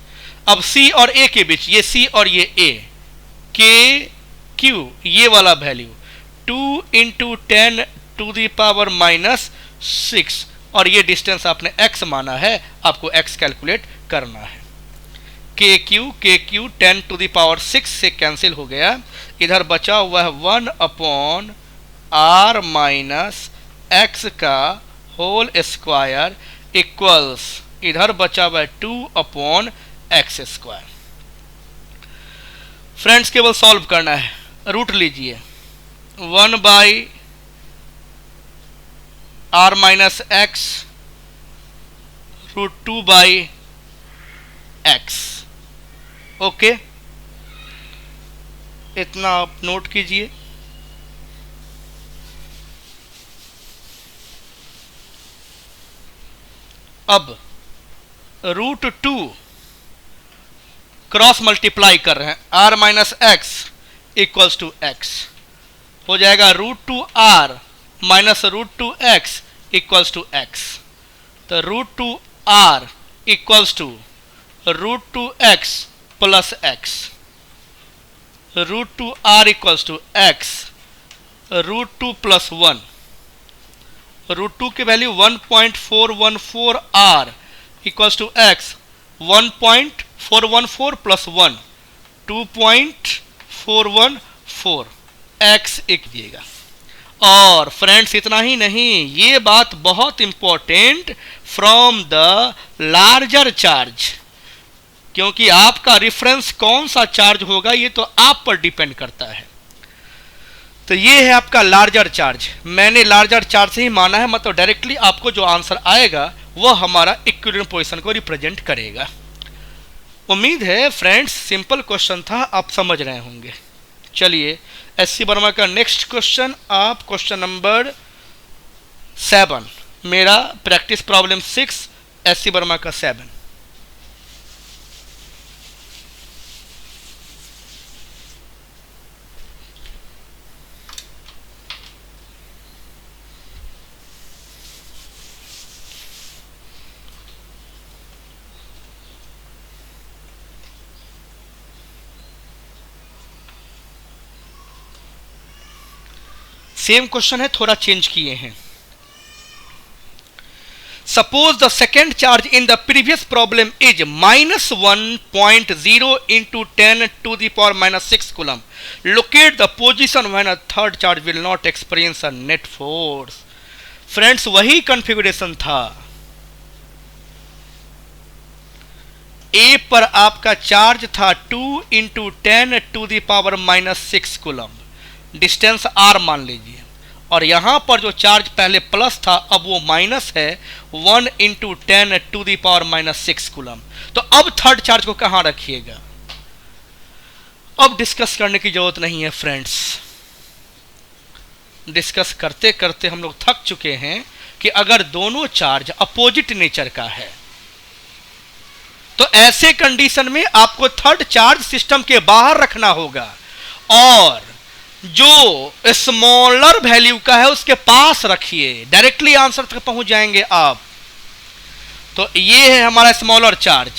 अब C और A के बीच, ये C और ये A, के क्यू ये वाला value 2 into 10 to the power -6, और ये डिस्टेंस आपने x माना है, आपको x कैलकुलेट करना है। के क्यू 10 टू द पावर 6 से कैंसिल हो गया, इधर बचा हुआ है 1 अपॉन r माइनस एक्स का होल स्क्वायर इक्वल्स, इधर बचा हुआ है 2 अपॉन एक्स स्क्वायर। फ्रेंड्स केवल सॉल्व करना है, रूट लीजिए 1 by r minus X root 2 by X. Okay, इतना आप नोट कीजिए। अब रूट 2 क्रॉस मल्टीप्लाई कर रहे हैं, r minus X equals to X, हो जाएगा root 2 r minus root 2 X equals to X. तो root 2 r equals to root 2 X plus X, root 2 r equals to X root 2 plus 1, root 2 की value 1.414 r equals to X 1.414 plus 1 2.414 x एक दिएगा। और friends इतना ही नहीं, ये बात बहुत important, from the larger charge, क्योंकि आपका रिफरेंस कौन सा चार्ज होगा ये तो आप पर डिपेंड करता है। तो ये है आपका लार्जर चार्ज, मैंने लार्जर चार्ज से ही माना है, मतलब डायरेक्टली आपको जो आंसर आएगा वह हमारा इक्विलिब्रियम पोजीशन को रिप्रेजेंट करेगा। उम्मीद है फ्रेंड्स सिंपल क्वेश्चन था, आप समझ रहे होंगे। चलिए एससी वर्मा का नेक्स्ट क्वेश्चन, आप क्वेश्चन नंबर 7, मेरा प्रैक्टिस प्रॉब्लम 6, एससी वर्मा का 7। सेम क्वेश्चन है, थोड़ा चेंज किए हैं। Suppose the second charge in the previous problem is -1.0 into 10 to the power -6 coulomb. Locate the position when a third charge will not experience a net force. Friends वही configuration था, A पर आपका charge था 2 into 10 to the power -6 coulomb, distance r मान लीजिए, और यहां पर जो चार्ज पहले प्लस था अब वो माइनस है 1 into 10 to the power -6 coulomb. तो अब थर्ड चार्ज को कहां रखिएगा, अब डिस्कस करने की जरूरत नहीं है फ्रेंड्स, डिस्कस करते करते हम लोग थक चुके हैं कि अगर दोनों चार्ज अपोजिट नेचर का है तो ऐसे कंडीशन में आपको थर्ड चार्ज सिस्टम के बाहर रखना होगा, और जो स्मॉलर वैल्यू का है उसके पास रखिए, डायरेक्टली आंसर तक पहुंच जाएंगे आप। तो ये है हमारा स्मॉलर चार्ज,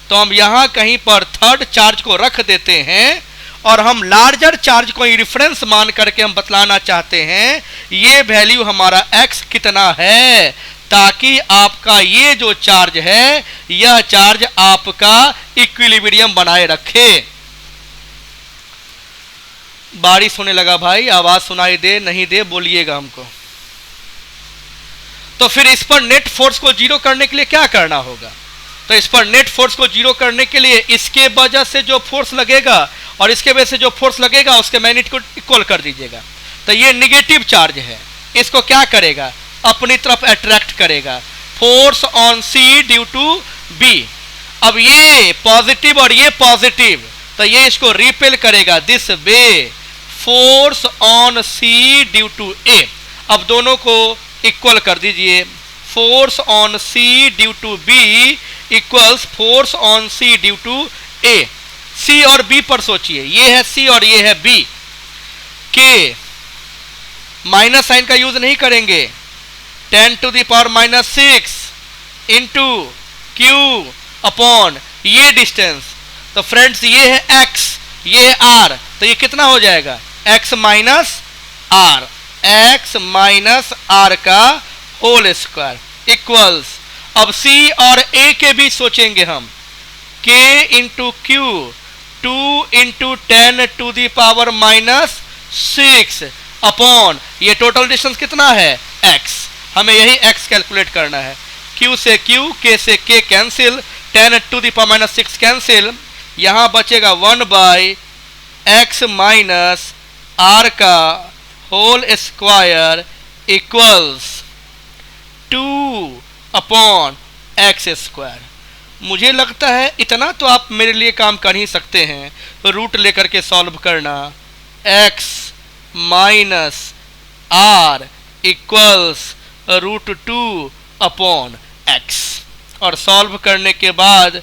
तो हम यहां कहीं पर थर्ड चार्ज को रख देते हैं, और हम लार्जर चार्ज को रिफरेंस मान करके हम बतलाना चाहते हैं ये वैल्यू हमारा x कितना है, ताकि आपका ये जो चार्ज है यह चार्ज आपका इक्विलिब्रियम बनाए रखे। बारिश होने लगा भाई, आवाज सुनाई दे नहीं दे बोलिएगा हमको। तो फिर इस पर नेट फोर्स को जीरो करने के लिए क्या करना होगा, तो इस पर नेट फोर्स को जीरो करने के लिए इसके वजह से जो फोर्स लगेगा और इसके वजह से जो फोर्स लगेगा उसके मैग्नीट्यूड को इक्वल कर दीजिएगा। तो ये निगेटिव चार्ज है, इसको क्या करेगा, अपनी तरफ अट्रैक्ट करेगा, force on C due to B. अब ये पॉजिटिव और ये पॉजिटिव, तो ये इसको रिपेल करेगा this way, force on C due to A. अब दोनों को इक्वल कर दीजिए, force on C due to B equals force on C due to A. C और बी पर सोचिए, ये है सी और ये है बी, के माइनस साइन का यूज नहीं करेंगे, 10 to the power -6 into Q upon ये डिस्टेंस। तो फ्रेंड्स ये है x, ये है r, तो ये कितना हो जाएगा x minus r, x minus r का होल स्क्वायर इक्वल्स। अब c और a के बीच सोचेंगे हम, k into Q 2 into 10 to the power minus 6 upon ये टोटल डिस्टेंस कितना है x, हमें यही x कैलकुलेट करना है। q से q, k से k cancel, 10 to the power minus 6 cancel, यहां बचेगा 1 बाई x माइनस r का whole square equals 2 upon x square. मुझे लगता है इतना तो आप मेरे लिए काम कर ही सकते हैं, रूट लेकर के सॉल्व करना। x minus r equals √2 upon x, और सॉल्व करने के बाद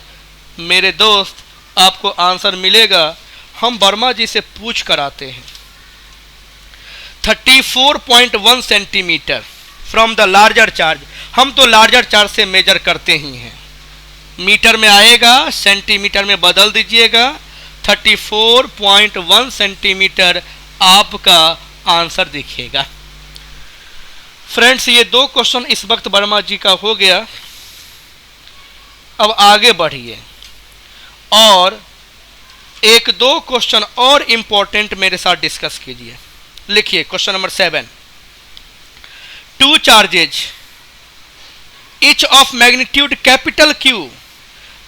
मेरे दोस्त आपको आंसर मिलेगा। हम वर्मा जी से पूछ कर आते हैं। 34.1 centimetre from the larger charge. हम तो लार्जर चार्ज से मेजर करते ही हैं, मीटर में आएगा सेंटीमीटर में बदल दीजिएगा। 34.1 सेंटीमीटर आपका आंसर दिखेगा। फ्रेंड्स ये दो क्वेश्चन इस वक्त वर्मा जी का हो गया। अब आगे बढ़िए और एक दो क्वेश्चन और इंपॉर्टेंट मेरे साथ डिस्कस कीजिए। लिखिए question number 7। To charges each of magnitude capital Q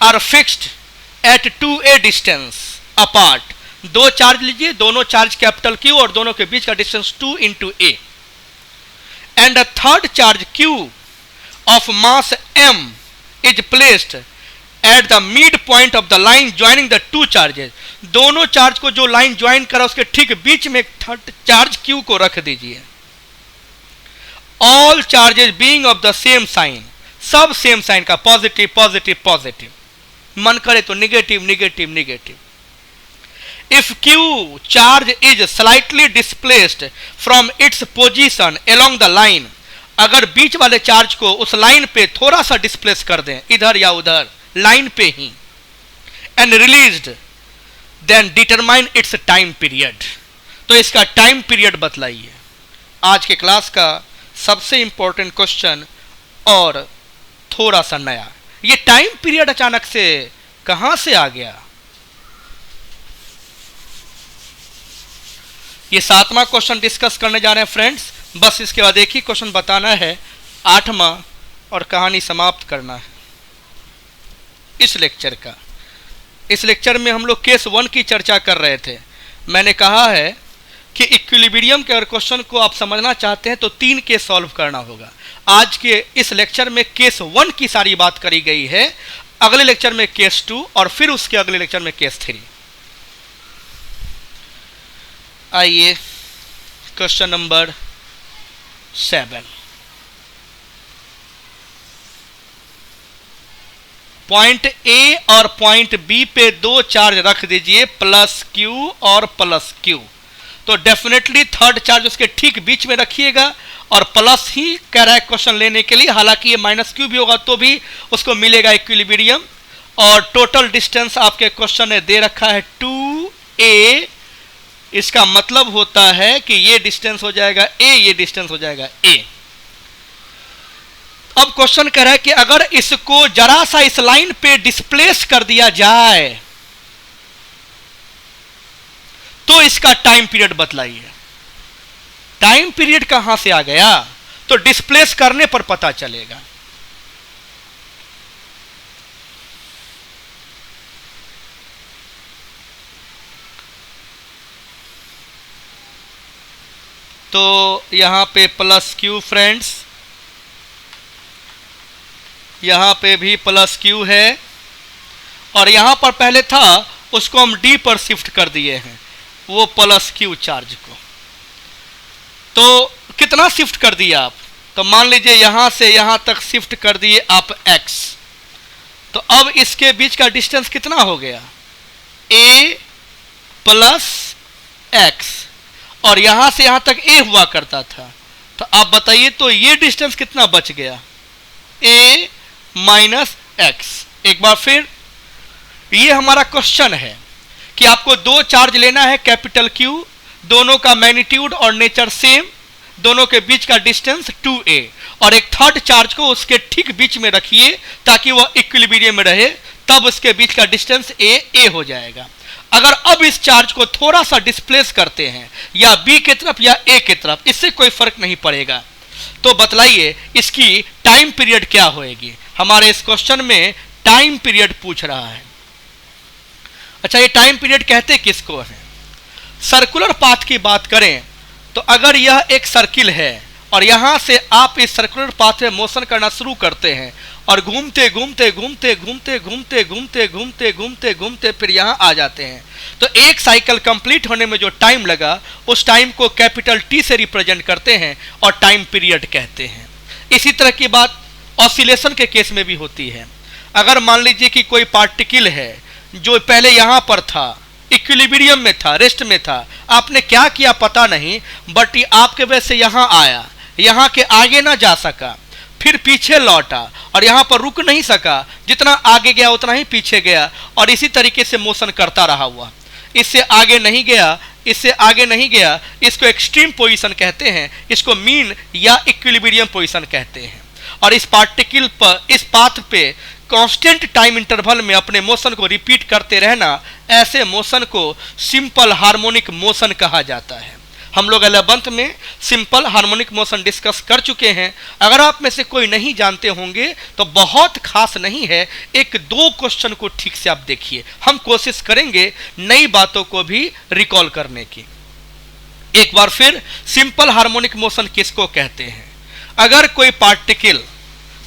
are fixed at 2a distance apart। दो चार्ज लीजिए, दोनों चार्ज कैपिटल Q और दोनों के बीच का distance 2 into a, and a third charge Q of mass m is placed at the midpoint of the line joining the two charges। दोनों charge को जो लाइन ज्वाइन करा उसके ठीक बीच में एक थर्ड चार्ज Q को रख दीजिए। All charges being of the same sign, सब सेम साइन का, पॉजिटिव पॉजिटिव पॉजिटिव, मन करे तो negative negative negative. If Q charge is slightly displaced from its position along the line, अगर बीच वाले चार्ज को उस लाइन पे थोड़ा सा डिस्प्लेस कर दें, इधर या उधर लाइन पे ही, and released, then determine its time period. तो इसका टाइम पीरियड बतलाइए। आज के क्लास का सबसे इंपॉर्टेंट क्वेश्चन और थोड़ा सा नया। ये टाइम पीरियड अचानक से कहां से आ गया? ये 7वां क्वेश्चन डिस्कस करने जा रहे हैं फ्रेंड्स। बस इसके बाद एक ही क्वेश्चन बताना है, 8वां, और कहानी समाप्त करना है इस लेक्चर का। इस लेक्चर में हम लोग केस 1 की चर्चा कर रहे थे। मैंने कहा है कि इक्विलिब्रियम के अगर क्वेश्चन को आप समझना चाहते हैं तो 3 केस सॉल्व करना होगा। आज के इस लेक्चर में केस 1 की सारी बात करी गई है, अगले लेक्चर में केस 2 और फिर उसके अगले लेक्चर में केस 3। आइए क्वेश्चन नंबर 7। पॉइंट ए और पॉइंट बी पे दो चार्ज रख दीजिए, प्लस क्यू और प्लस क्यू। तो डेफिनेटली थर्ड चार्ज उसके ठीक बीच में रखिएगा, और प्लस ही कह रहा है क्वेश्चन लेने के लिए, हालांकि ये माइनस क्यू भी होगा तो भी उसको मिलेगा इक्विलिब्रियम। और टोटल डिस्टेंस आपके क्वेश्चन ने दे रखा है 2a। इसका मतलब होता है कि ये डिस्टेंस हो जाएगा a, ये डिस्टेंस हो जाएगा a। अब क्वेश्चन कह रहा है कि अगर इसको जरा सा इस लाइन पे डिस्प्लेस कर दिया जाए तो इसका टाइम पीरियड बतलाइए। टाइम पीरियड कहां से आ गया? तो डिस्प्लेस करने पर पता चलेगा। तो यहां पे प्लस क्यू फ्रेंड्स, यहां पे भी प्लस क्यू है, और यहां पर पहले था उसको हम डी पर शिफ्ट कर दिए हैं, वो प्लस क्यू चार्ज को। तो कितना शिफ्ट कर दिया आप? तो मान लीजिए यहां से यहां तक शिफ्ट कर दिए आप x। तो अब इसके बीच का डिस्टेंस कितना हो गया? a प्लस x, और यहां से यहां तक a हुआ करता था। तो आप बताइए तो ये डिस्टेंस कितना बच गया? a minus x. एक बार फिर, ये हमारा क्वेश्चन है कि आपको दो चार्ज लेना है कैपिटल क्यू, दोनों का मैग्नीट्यूड और नेचर सेम, दोनों के बीच का डिस्टेंस 2a, और एक थर्ड चार्ज को उसके ठीक बीच में रखिए ताकि वह इक्विलिब्रियम में रहे, तब उसके बीच का डिस्टेंस a हो जाएगा। अगर अब इस चार्ज को थोड़ा सा डिस्प्लेस करते हैं या b के तरफ या a के तरफ, इससे कोई फर्क नहीं पड़ेगा। तो बतलाइए इसकी टाइम पीरियड क्या होएगी। हमारे इस क्वेश्चन में टाइम पीरियड पूछ रहा है। अच्छा, ये टाइम पीरियड कहते किसको है? सर्कुलर पाथ की बात करें तो अगर यह एक सर्किल है और यहां से आप इस सर्कुलर पाथ में मोशन करना शुरू करते हैं और घूमते घूमते घूमते घूमते घूमते घूमते घूमते घूमते घूमते फिर यहां आ जाते हैं, तो एक साइकिल कंप्लीट होने में जो टाइम लगा उस टाइम को कैपिटल टी से रिप्रेजेंट करते हैं और टाइम पीरियड कहते हैं। इसी तरह की बात ऑसिलेशन के केस में भी होती है। अगर मान लीजिए कि कोई पार्टिकल है जो पहले यहां पर था, इक्विलिब्रियम में था, रेस्ट में था, आपने क्या किया पता नहीं, बट ये आपके वजह से यहां आया, यहां के आगे ना जा सका, फिर पीछे लौटा और यहां पर रुक नहीं सका, जितना आगे गया उतना ही पीछे गया और इसी तरीके से मोशन करता रहा हुआ, इससे आगे नहीं गया, इससे आगे नहीं गया। इसको एक्सट्रीम पोजीशन कहते हैं, इसको मीन या इक्विलिब्रियम पोजीशन कहते हैं। और इस पार्टिकल पर, इस पाथ पे कांस्टेंट टाइम इंटरवल में अपने मोशन को रिपीट करते रहना, ऐसे मोशन को सिंपल हार्मोनिक मोशन कहा जाता है। हम लोग 11th में सिंपल हार्मोनिक मोशन डिस्कस कर चुके हैं। अगर आप में से कोई नहीं जानते होंगे तो बहुत खास नहीं है, एक दो क्वेश्चन को ठीक से आप देखिए। हम कोशिश करेंगे नई बातों को भी रिकॉल करने की। एक बार फिर, सिंपल हार्मोनिक मोशन किसको कहते हैं? अगर कोई पार्टिकल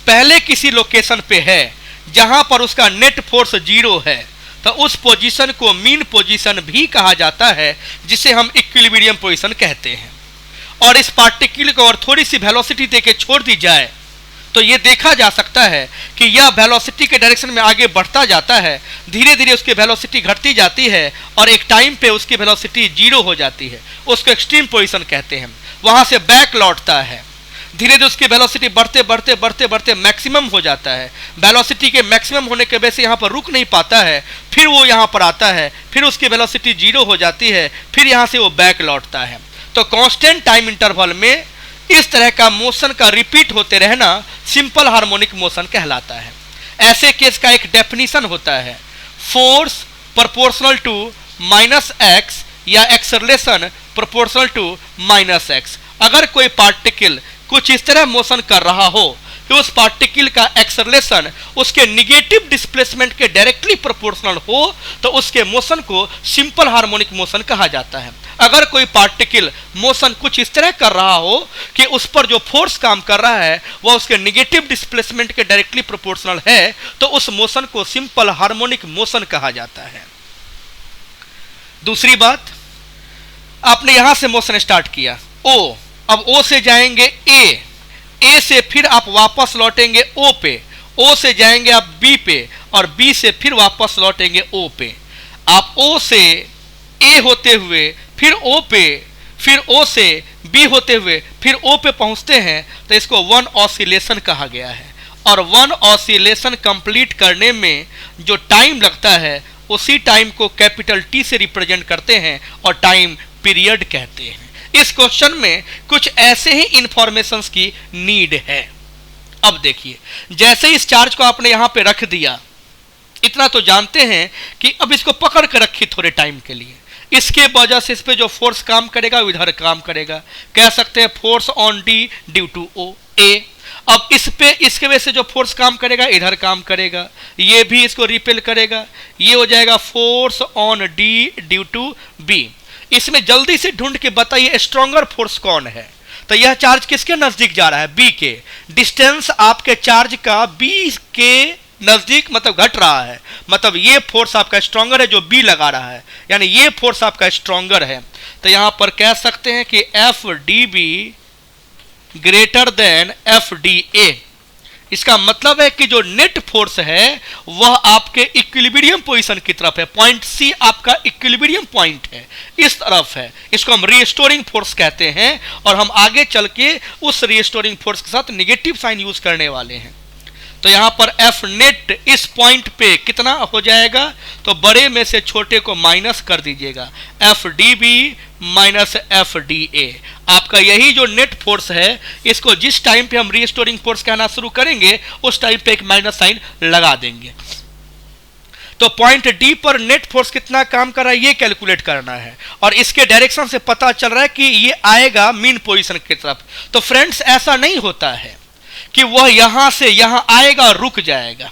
पहले किसी लोकेशन पे है जहां पर उसका नेट फोर्स 0 है, तो उस पोजीशन को मीन पोजीशन भी कहा जाता है, जिसे हम इक्विलिब्रियम पोजीशन कहते हैं। और इस पार्टिकल को और थोड़ी सी वेलोसिटी देके छोड़ दी जाए तो यह देखा जा सकता है कि यह वेलोसिटी के डायरेक्शन में आगे बढ़ता जाता है, धीरे धीरे उसकी वेलोसिटी घटती जाती है और एक टाइम पे उसकी वेलोसिटी 0 हो जाती है, उसको एक्सट्रीम पोजीशन कहते हैं। वहां से बैक लौटता है, धीरे धीरे उसकी वेलोसिटी बढ़ते बढ़ते बढ़ते बढ़ते मैक्सिमम हो जाता है। वेलोसिटी के मैक्सिमम होने के वजह से यहाँ पर रुक नहीं पाता है, फिर वो यहाँ पर आता है, फिर उसकी वेलोसिटी 0 हो जाती है, फिर यहाँ से वो बैक लौटता है। तो कांस्टेंट टाइम इंटरवल में इस तरह का मोशन का रिपीट होते रहना सिंपल हार्मोनिक मोशन कहलाता है। ऐसे केस का एक डेफिनेशन होता है, force proportional to minus X या acceleration proportional to minus X. अगर कोई पार्टिकल कुछ इस तरह मोशन कर रहा हो कि उस पार्टिकल का एक्सेलरेशन उसके निगेटिव डिस्प्लेसमेंट के डायरेक्टली प्रोपोर्शनल हो, तो उसके मोशन को सिंपल हार्मोनिक मोशन कहा जाता है। अगर कोई पार्टिकल मोशन कुछ इस तरह कर रहा हो कि उस पर जो फोर्स काम कर रहा है वह उसके निगेटिव डिस्प्लेसमेंट के डायरेक्टली प्रोपोर्शनल है, तो उस मोशन को सिंपल हार्मोनिक मोशन कहा जाता है। दूसरी बात, आपने यहां से मोशन स्टार्ट किया ओ, अब O से जाएंगे A से फिर आप वापस लौटेंगे O पे, O से जाएंगे आप B पे और B से फिर वापस लौटेंगे O पे। आप O से A होते हुए फिर O पे, फिर O से B होते हुए फिर O पे पहुंचते हैं, तो इसको वन ऑसिलेशन कहा गया है। और वन ऑसिलेशन कंप्लीट करने में जो टाइम लगता है उसी टाइम को कैपिटल T से रिप्रेजेंट करते हैं और टाइम पीरियड कहते हैं। इस क्वेश्चन में कुछ ऐसे ही इंफॉर्मेशंस की नीड है। अब देखिए, जैसे इस चार्ज को आपने यहां पे रख दिया, इतना तो जानते हैं कि अब इसको पकड़ कर रखिए थोड़े टाइम के लिए, इसके वजह से इस पे जो फोर्स काम करेगा इधर काम करेगा। कह सकते हैं force on D due to O A. अब इस पे, इसके वजह से जो फोर्स काम करेगा इधर काम करेगा, ये भी इसको रिपेल करेगा, ये हो जाएगा force on D due to B. इसमें जल्दी से ढूंढ के बताइए स्ट्रॉन्गर फोर्स कौन है। तो यह चार्ज किसके नजदीक जा रहा है? बी के। डिस्टेंस आपके चार्ज का बी के नजदीक मतलब घट रहा है, मतलब ये फोर्स आपका स्ट्रॉन्गर है जो बी लगा रहा है, यानी ये फोर्स आपका स्ट्रॉन्गर है। तो यहां पर कह सकते हैं कि F D be greater than F D ए। इसका मतलब है कि जो नेट फोर्स है वह आपके इक्विलिब्रियम पोजीशन की तरफ है। पॉइंट सी आपका इक्विलिब्रियम पॉइंट है, इस तरफ है। इसको हम रीस्टोरिंग फोर्स कहते हैं और हम आगे चल के उस रीस्टोरिंग फोर्स के साथ नेगेटिव साइन यूज करने वाले हैं। तो यहां पर एफ नेट इस पॉइंट पे कितना हो जाएगा, तो बड़े में से छोटे को माइनस कर दीजिएगा, F D B minus F D A. आपका यही जो नेट फोर्स है, इसको जिस टाइम पे हम रीस्टोरिंग फोर्स कहना शुरू करेंगे उस टाइम पे एक माइनस साइन लगा देंगे। तो पॉइंट डी पर नेट फोर्स कितना काम कर रहा है ये कैलकुलेट करना है, और इसके डायरेक्शन से पता चल रहा है कि ये आएगा मीन पोजीशन की तरफ। तो फ्रेंड्स ऐसा नहीं होता है कि वह यहां से यहां आएगा और रुक जाएगा,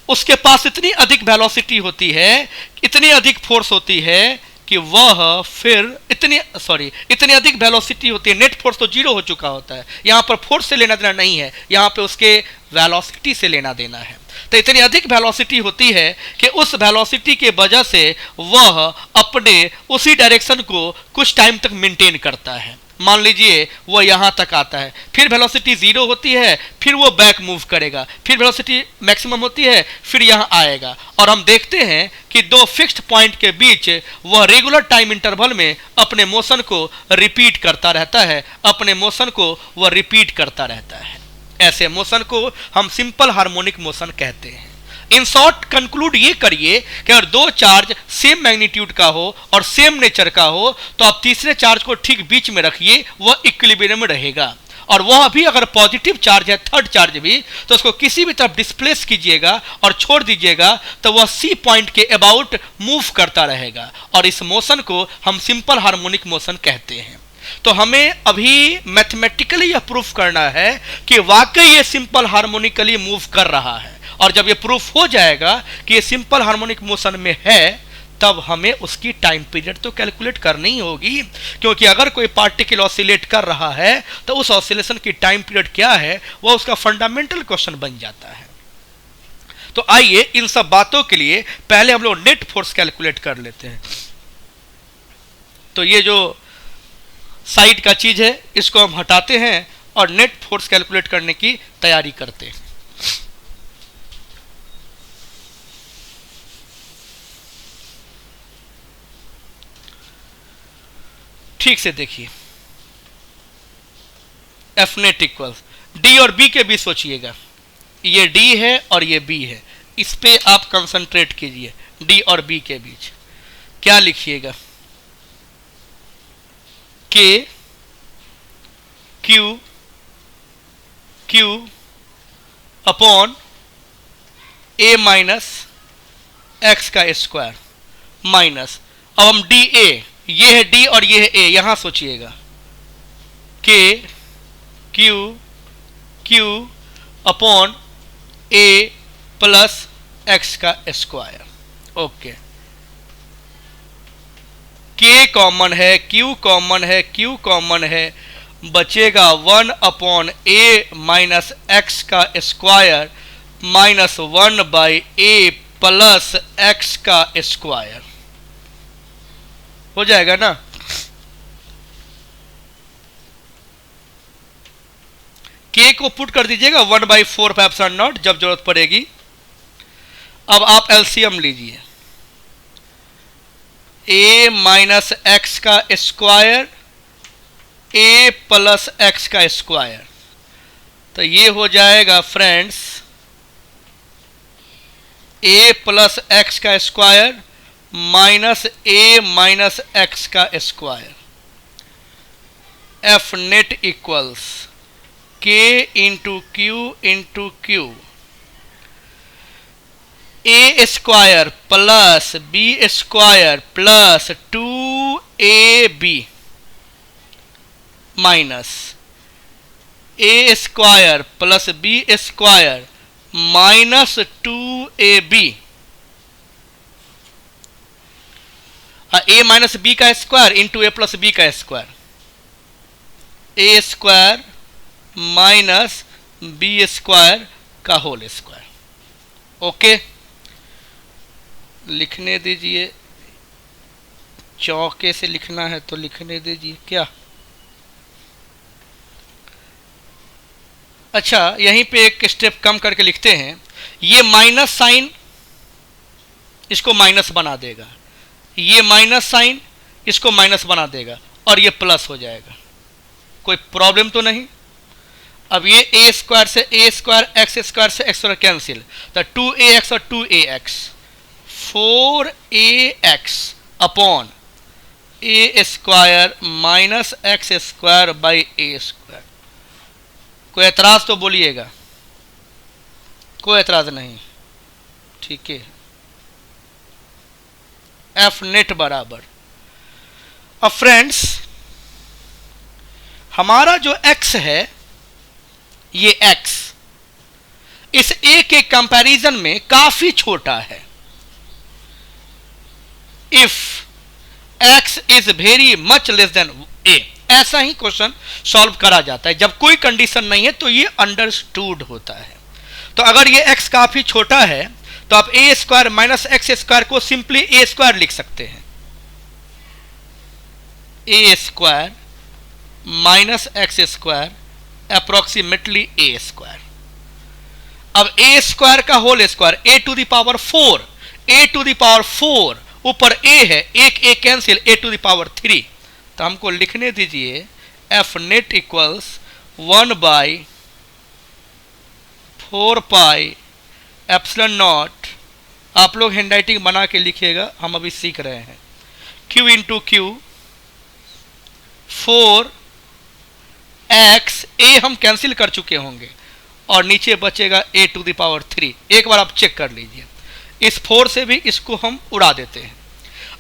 उसके पास इतनी अधिक वेलोसिटी होती है, इतनी अधिक फोर्स होती है कि वह फिर इतनी अधिक वेलोसिटी होती है, नेट फोर्स तो जीरो हो चुका होता है, यहां पर फोर्स से लेना देना नहीं है, यहां पे उसके वेलोसिटी से लेना देना है। तो इतनी अधिक वेलोसिटी होती है कि उस वेलोसिटी के वजह से वह अपने उसी डायरेक्शन को कुछ टाइम तक मेंटेन करता है। मान लीजिए वो यहां तक आता है, फिर वेलोसिटी जीरो होती है, फिर वो बैक मूव करेगा, फिर वेलोसिटी मैक्सिमम होती है, फिर यहां आएगा, और हम देखते हैं कि दो फिक्स्ड पॉइंट के बीच वह रेगुलर टाइम इंटरवल में अपने मोशन को रिपीट करता रहता है, अपने मोशन को वह रिपीट करता रहता है। ऐसे मोशन को हम सिंपल हार्मोनिक मोशन कहते हैं। इन शॉर्ट कंक्लूड ये करिए कि अगर दो चार्ज सेम मैग्नीट्यूड का हो और सेम नेचर का हो तो आप तीसरे चार्ज को ठीक बीच में रखिए, वह इक्विलिब्रियम में रहेगा, और वह भी अगर पॉजिटिव चार्ज है, थर्ड चार्ज भी, तो उसको किसी भी तरफ डिस्प्लेस कीजिएगा और छोड़ दीजिएगा तो वह सी पॉइंट के अबाउट मूव करता रहेगा, और इस मोशन को हम सिंपल हार्मोनिक मोशन कहते हैं। तो हमें अभी मैथमेटिकली यह प्रूफ करना है कि वाकई ये सिंपल हार्मोनिकली मूव कर रहा है, और जब ये प्रूफ हो जाएगा कि ये सिंपल हार्मोनिक मोशन में है, तब हमें उसकी टाइम पीरियड तो कैलकुलेट करनी ही होगी, क्योंकि अगर कोई पार्टिकल ऑसिलेट कर रहा है तो उस ऑसिलेशन की टाइम पीरियड क्या है, वह उसका फंडामेंटल क्वेश्चन बन जाता है। तो आइए इन सब बातों के लिए पहले हम लोग नेट फोर्स कैलकुलेट कर लेते हैं। तो ये जो साइड का चीज है इसको हम हटाते हैं और नेट फोर्स कैलकुलेट करने की तैयारी करते हैं। ठीक से देखिए, एफ नेट इक्वल्स डी और बी के बीच सोचिएगा, ये डी है और ये बी है, इस पे आप कंसंट्रेट कीजिए। डी और बी के बीच क्या लिखिएगा, के क्यू क्यू अपॉन ए माइनस एक्स का स्क्वायर माइनस, अब हम डी ए, ये है डी और ये है ए, यहां सोचिएगा, के क्यू क्यू अपॉन ए प्लस एक्स का स्क्वायर। ओके, के कॉमन है, क्यू कॉमन है, क्यू कॉमन है, बचेगा 1 अपॉन ए माइनस एक्स का square minus 1 by A plus X का स्क्वायर। हो जाएगा ना। के को पुट कर दीजिएगा 1/4 एप्सिलॉन नॉट जब जरूरत पड़ेगी। अब आप एलसीएम लीजिए, ए माइनस एक्स का स्क्वायर ए प्लस एक्स का स्क्वायर, तो ये हो जाएगा फ्रेंड्स ए प्लस एक्स का square minus A minus X का square. F net equals K into Q A square plus B square plus 2ab minus A square plus B square minus 2ab, A minus B का square into A plus B का square, A square minus B square का whole square. Okay, लिखने दीजिए, चौके से लिखना है तो लिखने दीजिए। क्या अच्छा, यहीं पे एक स्टेप कम करके लिखते हैं, ये माइनस साइन इसको माइनस बना देगा, ये माइनस साइन इसको माइनस बना देगा, और ये प्लस हो जाएगा। कोई प्रॉब्लम तो नहीं। अब ये ए स्क्वायर से ए स्क्वायर, एक्स स्क्वायर से एक्स स्क्वायर कैंसिल, तो 2ax और 2ax, 4ax upon A square minus x square by A square. कोई एतराज तो बोलिएगा, कोई एतराज नहीं, ठीक है। एफ नेट बराबर, अब फ्रेंड्स हमारा जो x है, ये x इस a के कंपैरिजन में काफी छोटा है। If x is very much less than a, ऐसा ही क्वेश्चन सॉल्व करा जाता है। जब कोई कंडीशन नहीं है तो ये अंडरस्टूड होता है। तो अगर ये x काफी छोटा है तो आप a square minus x square को सिंपली a स्क्वायर लिख सकते हैं, a square minus x square approximately a square. अब ए स्क्वायर का whole square a to the power 4, a to the power 4 ऊपर ए है, एक a cancel, a to the power 3। तो हमको लिखने दीजिए F net equals 1 by 4 pi epsilon naught, आप लोग हैंडराइटिंग बना के लिखिएगा, हम अभी सीख रहे हैं, क्यू इंटू क्यू 4 एक्स, ए हम कैंसिल कर चुके होंगे और नीचे बचेगा ए टू द पावर 3। एक बार आप चेक कर लीजिए, इस 4 से भी इसको हम उड़ा देते हैं।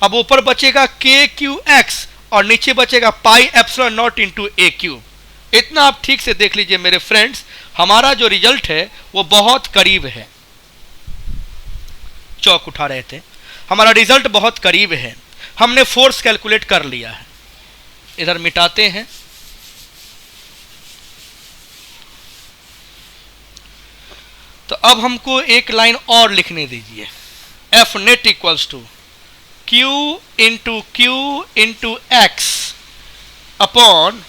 अब ऊपर बचेगा के क्यू एक्स और नीचे बचेगा पाई एप्सिलॉन नॉट इंटू ए क्यूब। इतना आप ठीक से देख लीजिए मेरे फ्रेंड्स, हमारा जो रिजल्ट है वो बहुत करीब है। चौक उठा रहे थे, हमारा रिजल्ट बहुत करीब है, हमने फोर्स कैलकुलेट कर लिया है। इधर मिटाते हैं, तो अब हमको एक लाइन और लिखने दीजिए, F net equals to Q into X upon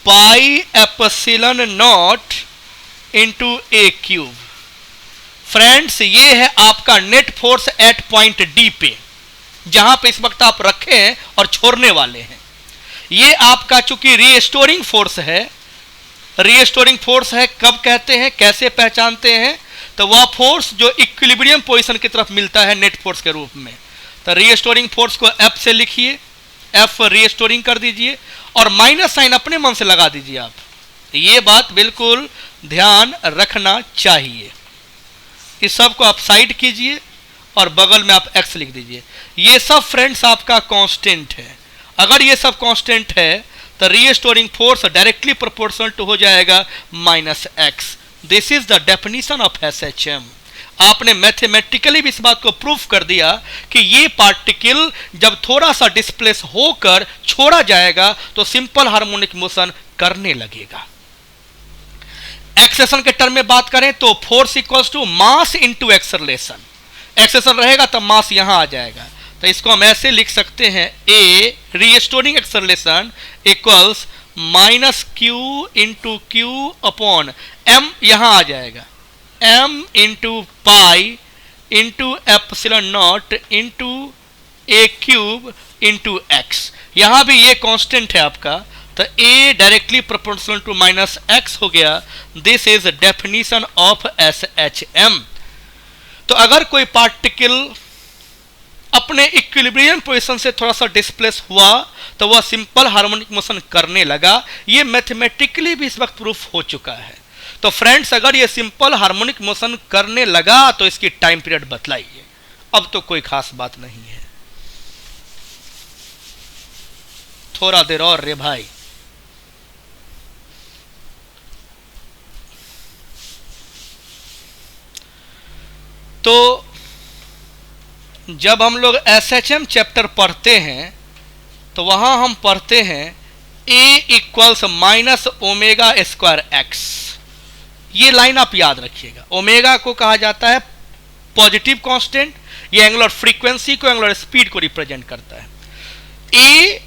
pi epsilon naught into A cube. Friends ये है आपका net force at point D पे, जहां पे इस वक्त आप रखे हैं और छोड़ने वाले हैं। ये आपका चूंकि रीस्टोरिंग फोर्स है, रीस्टोरिंग फोर्स है, कब कहते हैं, कैसे पहचानते हैं, तो वह फोर्स जो इक्विलिब्रियम पोजीशन की तरफ मिलता है नेट फोर्स के रूप में। तो रीस्टोरिंग फोर्स को एफ से लिखिए, एफ रीस्टोरिंग कर दीजिए और माइनस साइन अपने मन से लगा दीजिए। आप ये बात बिल्कुल ध्यान रखना चाहिए। इस सब को आप साइड कीजिए और बगल में आप एक्स लिख दीजिए। ये सब फ्रेंड्स आपका कांस्टेंट है। अगर ये सब कांस्टेंट है तो restoring force directly proportional to हो जाएगा minus X. This is the definition of SHM. आपने मैथमेटिकली भी इस बात को प्रूफ कर दिया कि ये पार्टिकल जब थोड़ा सा डिस्प्लेस होकर छोड़ा जाएगा तो सिंपल हार्मोनिक मोशन करने लगेगा। एक्सेलेरेशन के टर्म में बात करें तो force equals to mass into acceleration. Acceleration रहेगा तब मास यहां आ जाएगा, तो इसको हम ऐसे लिख सकते हैं, a restoring acceleration equals minus q into Q upon m, यहां आ जाएगा m into pi into epsilon naught into ए क्यूब इंटू एक्स। यहां भी ये कांस्टेंट है आपका, तो a directly proportional to minus x हो गया। This is definition of S H M. तो अगर कोई पार्टिकल अपने इक्विलिब्रियम पोजीशन से थोड़ा सा डिस्प्लेस हुआ तो वह सिंपल हार्मोनिक मोशन करने लगा। ये मैथमेटिकली भी इस वक्त प्रूफ हो चुका है। तो फ्रेंड्स अगर ये सिंपल हार्मोनिक मोशन करने लगा तो इसकी टाइम पीरियड बतलाइए। अब तो कोई खास बात नहीं है, थोड़ा देर और रे भाई। तो जब हम लोग एसएचएम चैप्टर पढ़ते हैं तो वहां हम पढ़ते हैं a equals minus omega square x. ये लाइन आप याद रखिएगा। ओमेगा को कहा जाता है पॉजिटिव कांस्टेंट, ये एंगुलर फ्रीक्वेंसी को, एंगुलर स्पीड को रिप्रेजेंट करता है। A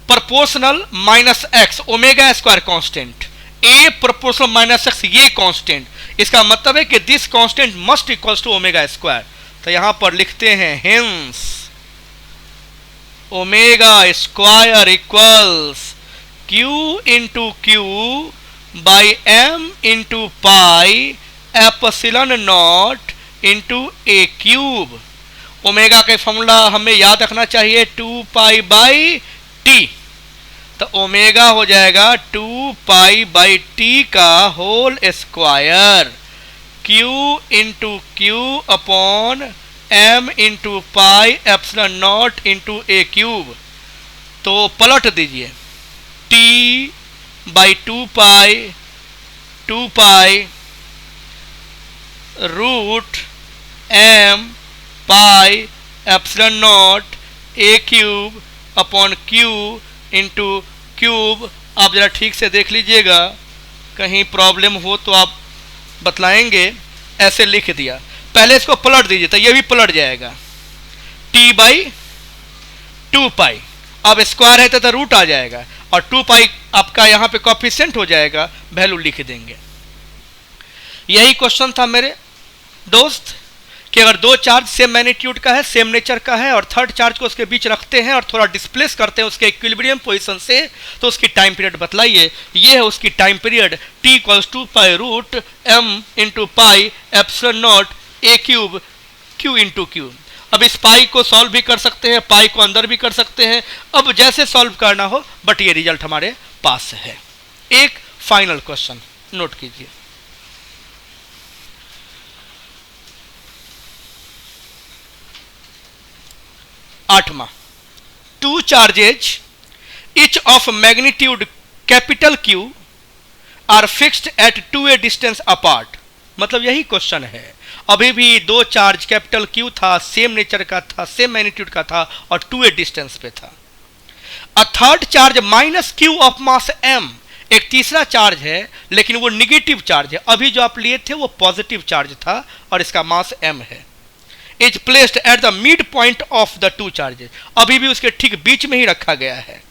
proportional minus x, omega square constant, a proportional minus x ये कांस्टेंट। इसका मतलब है कि this constant must equals to omega square. तो यहां पर लिखते हैं hence omega square equals Q into Q by M into pi epsilon naught into A cube. Omega का फॉर्मूला हमें याद रखना चाहिए 2 पाई बाई टी, तो ओमेगा हो जाएगा 2 पाई बाई टी का whole square, Q into Q upon M into pi epsilon naught into ए cube. तो पलट दीजिए, T by 2 pi root M pi epsilon naught A cube upon Q into cube. आप जरा ठीक से देख लीजिएगा, कहीं प्रॉब्लम हो तो आप बतलाएंगे। ऐसे लिख दिया, पहले इसको पलट दीजिए तो ये भी पलट जाएगा, टी बाई 2 पाई, अब स्क्वायर है तो रूट आ जाएगा, और 2 पाई आपका यहाँ पे कोफिशिएंट हो जाएगा, वैल्यू लिख देंगे। यही क्वेश्चन था मेरे दोस्त कि अगर दो चार्ज सेम मैग्नीट्यूड का है, सेम नेचर का है, और थर्ड चार्ज को उसके बीच रखते हैं और थोड़ा डिस्प्लेस करते हैं उसके इक्विलिब्रियम पोजीशन से, तो उसकी टाइम पीरियड बतलाइए। ये है उसकी time period, t equals 2 pi root m into pi epsilon naught A cube q into Q. अब इस पाई को सॉल्व भी कर सकते हैं, पाई को अंदर भी कर सकते हैं, अब जैसे सॉल्व करना हो, बट ये रिजल्ट हमारे पास है। एक फाइनल क्वेश्चन नोट कीजिए, आठवां। To charges each of magnitude capital Q are fixed at 2a distance apart। मतलब यही क्वेश्चन है, अभी भी दो चार्ज कैपिटल Q था, सेम नेचर का था, सेम मैग्नीट्यूड का था, और 2a डिस्टेंस पे था। अ third charge minus Q of mass m, एक तीसरा चार्ज है लेकिन वो निगेटिव चार्ज है, अभी जो आप लिए थे वो पॉजिटिव चार्ज था और इसका मास m है, is placed at the mid point of the two charges, अभी भी उसके ठीक बीच में ही रखा गया है।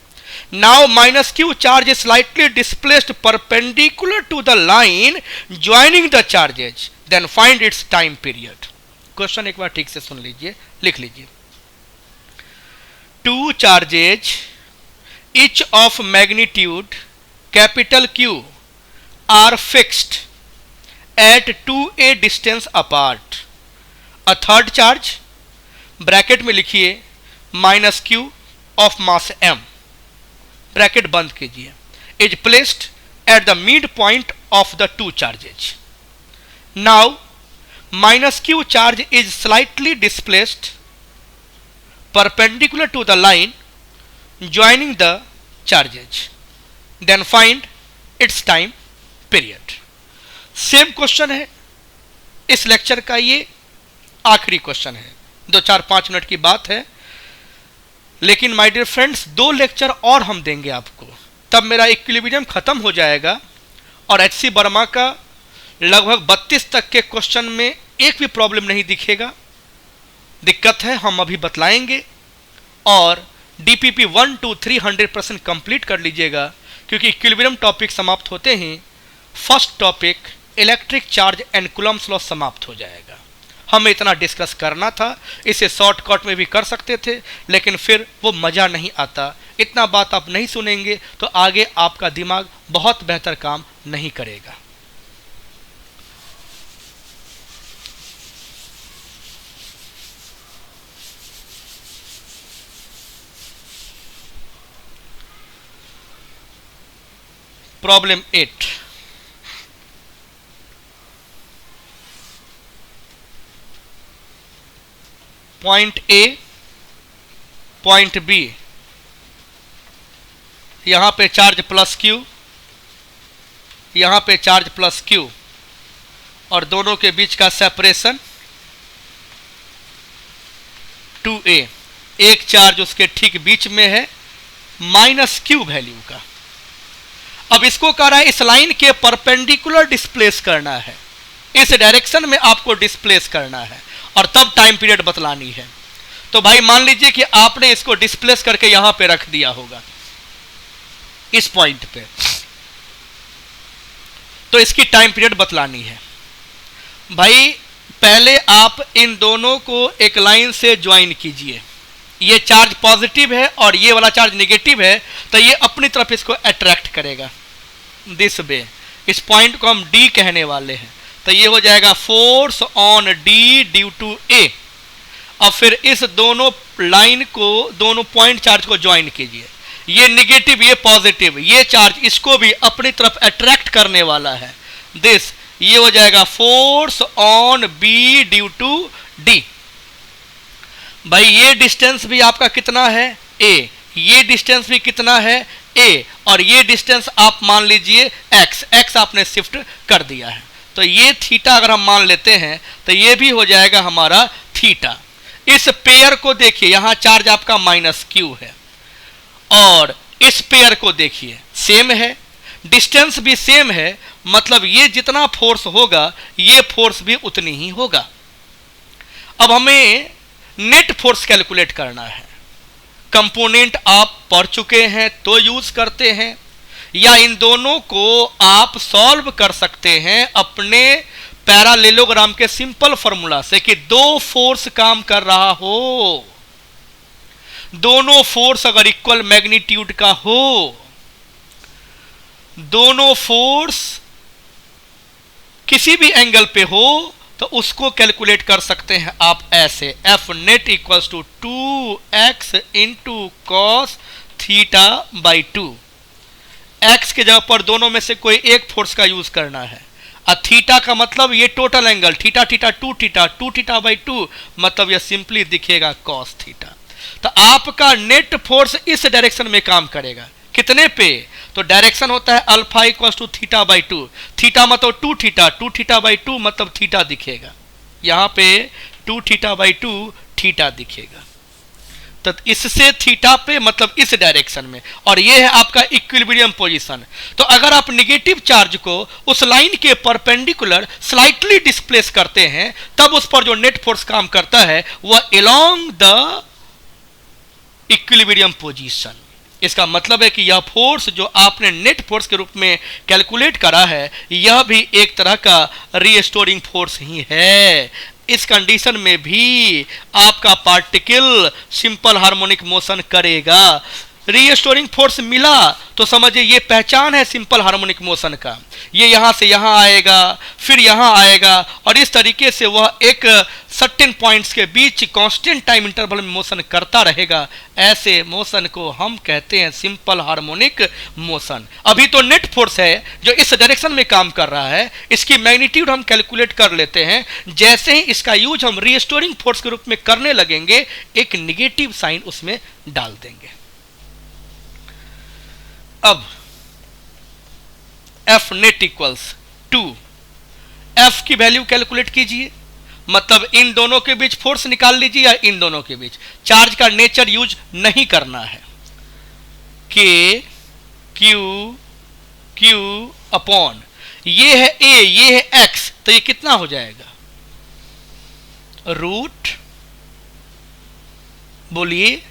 Now minus Q charge is slightly displaced perpendicular to the line joining the charges, then find its time period. Question एक बार ठीक से सुन लीजिए, लिख लीजिए। Two charges each of magnitude capital Q are fixed at 2a distance apart। A third charge bracket में लिखिए minus Q of mass m, bracket बंद कीजिए, is placed at the mid point of the two charges. Now minus Q charge is slightly displaced perpendicular to the line joining the charges, then find its time period. Same question है इस lecture का, ये आखिरी question है, 2-4-5 minute की बात है, लेकिन माय डियर फ्रेंड्स 2 लेक्चर और हम देंगे आपको, तब मेरा इक्विलिब्रियम खत्म हो जाएगा और एचसी वर्मा का लगभग 32 तक के क्वेश्चन में एक भी प्रॉब्लम नहीं दिखेगा। दिक्कत है हम अभी बतलाएंगे, और डीपीपी 1 2 3 100% कंप्लीट कर लीजिएगा, क्योंकि इक्विलिब्रियम टॉपिक समाप्त होते ही first topic electric charge and Coulomb's law समाप्त हो जाएगा। हमें इतना डिस्कस करना था, इसे शॉर्टकट में भी कर सकते थे, लेकिन फिर वो मज़ा नहीं आता। इतना बात आप नहीं सुनेंगे तो आगे आपका दिमाग बहुत बेहतर काम नहीं करेगा। Problem 8, point A point B, यहां पे चार्ज प्लस क्यू, यहां पे चार्ज प्लस क्यू, और दोनों के बीच का सेपरेशन 2a, एक चार्ज उसके ठीक बीच में है माइनस क्यू वैल्यू का। अब इसको कह रहा है इस लाइन के परपेंडिकुलर डिस्प्लेस करना है, इस डायरेक्शन में आपको डिस्प्लेस करना है, और तब टाइम पीरियड बतलानी है। तो भाई मान लीजिए कि आपने इसको डिस्प्लेस करके यहां पे रख दिया होगा इस पॉइंट पे, तो इसकी टाइम पीरियड बतलानी है। भाई पहले आप इन दोनों को एक लाइन से ज्वाइन कीजिए, ये चार्ज पॉजिटिव है और ये वाला चार्ज नेगेटिव है, तो ये अपनी तरफ इसको अट्रैक्ट करेगा दिस वे, इस पॉइंट को हम डी कहने वाले हैं, तो ये हो जाएगा force on D due to A. अब फिर इस दोनों लाइन को, दोनों पॉइंट चार्ज को ज्वाइन कीजिए, ये निगेटिव ये पॉजिटिव, ये चार्ज इसको भी अपनी तरफ अट्रैक्ट करने वाला है, दिस, ये हो जाएगा force on B due to D. भाई ये डिस्टेंस भी आपका कितना है ए, ये डिस्टेंस भी कितना है ए, और ये डिस्टेंस आप मान लीजिए एक्स, एक्स आपने शिफ्ट कर दिया है, तो ये थीटा अगर हम मान लेते हैं तो ये भी हो जाएगा हमारा थीटा। इस पेयर को देखिए, यहां चार्ज आपका माइनस क्यू है, और इस पेयर को देखिए सेम है, डिस्टेंस भी सेम है, मतलब ये जितना फोर्स होगा ये फोर्स भी उतनी ही होगा। अब हमें नेट फोर्स कैलकुलेट करना है। कंपोनेंट आप पढ़ चुके हैं तो यूज करते हैं, या इन दोनों को आप सॉल्व कर सकते हैं अपने पैरालेलोग्राम के सिंपल फॉर्मूला से कि दो फोर्स काम कर रहा हो, दोनों फोर्स अगर इक्वल मैग्नीट्यूड का हो, दोनों फोर्स किसी भी एंगल पे हो, तो उसको कैलकुलेट कर सकते हैं आप ऐसे, F net equals to 2x into cos theta by 2। X के जगह पर दोनों में से कोई एक फोर्स का यूज करना है, और थीटा का मतलब ये total angle, theta theta 2 theta by 2, मतलब ये सिंपली दिखेगा कॉस थीटा। तो आपका नेट फोर्स इस डायरेक्शन में काम करेगा, कितने पे, तो डायरेक्शन होता है alpha equals to theta by 2, theta मतलब 2 थीटा बाई 2 मतलब थीटा दिखेगा, यहां पे 2 थीटा बाई 2 थीटा दिखेगा, तो इससे थीटा पे मतलब इस डायरेक्शन में, और ये है आपका इक्विलिब्रियम पोजीशन। तो अगर आप नेगेटिव चार्ज को उस लाइन के परपेंडिकुलर स्लाइटली डिस्प्लेस करते हैं, तब उस पर जो नेट फोर्स काम करता है वह अलोंग द इक्विलिब्रियम पोजीशन। इसका मतलब है कि यह फोर्स जो आपने नेट फोर्स के रूप में कैलकुलेट करा है, यह भी एक तरह का रीस्टोरिंग फोर्स ही है। इस कंडीशन में भी आपका पार्टिकल सिंपल हार्मोनिक मोशन करेगा। रीस्टोरिंग फोर्स मिला तो समझिए ये पहचान है सिंपल हार्मोनिक मोशन का, ये यहां से यहां आएगा, फिर यहां आएगा, और इस तरीके से वह एक सर्टेन पॉइंट्स के बीच कांस्टेंट टाइम इंटरवल में मोशन करता रहेगा। ऐसे मोशन को हम कहते हैं सिंपल हार्मोनिक मोशन। अभी तो नेट फोर्स है जो इस डायरेक्शन में काम कर रहा है, इसकी मैग्नीट्यूड हम कैलकुलेट कर लेते हैं। जैसे ही इसका यूज हम रीस्टोरिंग फोर्स के रूप में करने लगेंगे, एक निगेटिव साइन उसमें डाल देंगे। अब एफ नेट इक्वल्स 2, एफ की वैल्यू कैलकुलेट कीजिए, मतलब इन दोनों के बीच फोर्स निकाल लीजिए, या इन दोनों के बीच चार्ज का नेचर यूज नहीं करना है। के क्यू क्यू अपॉन, ये है ए, ये है एक्स, तो ये कितना हो जाएगा, रूट, बोलिए,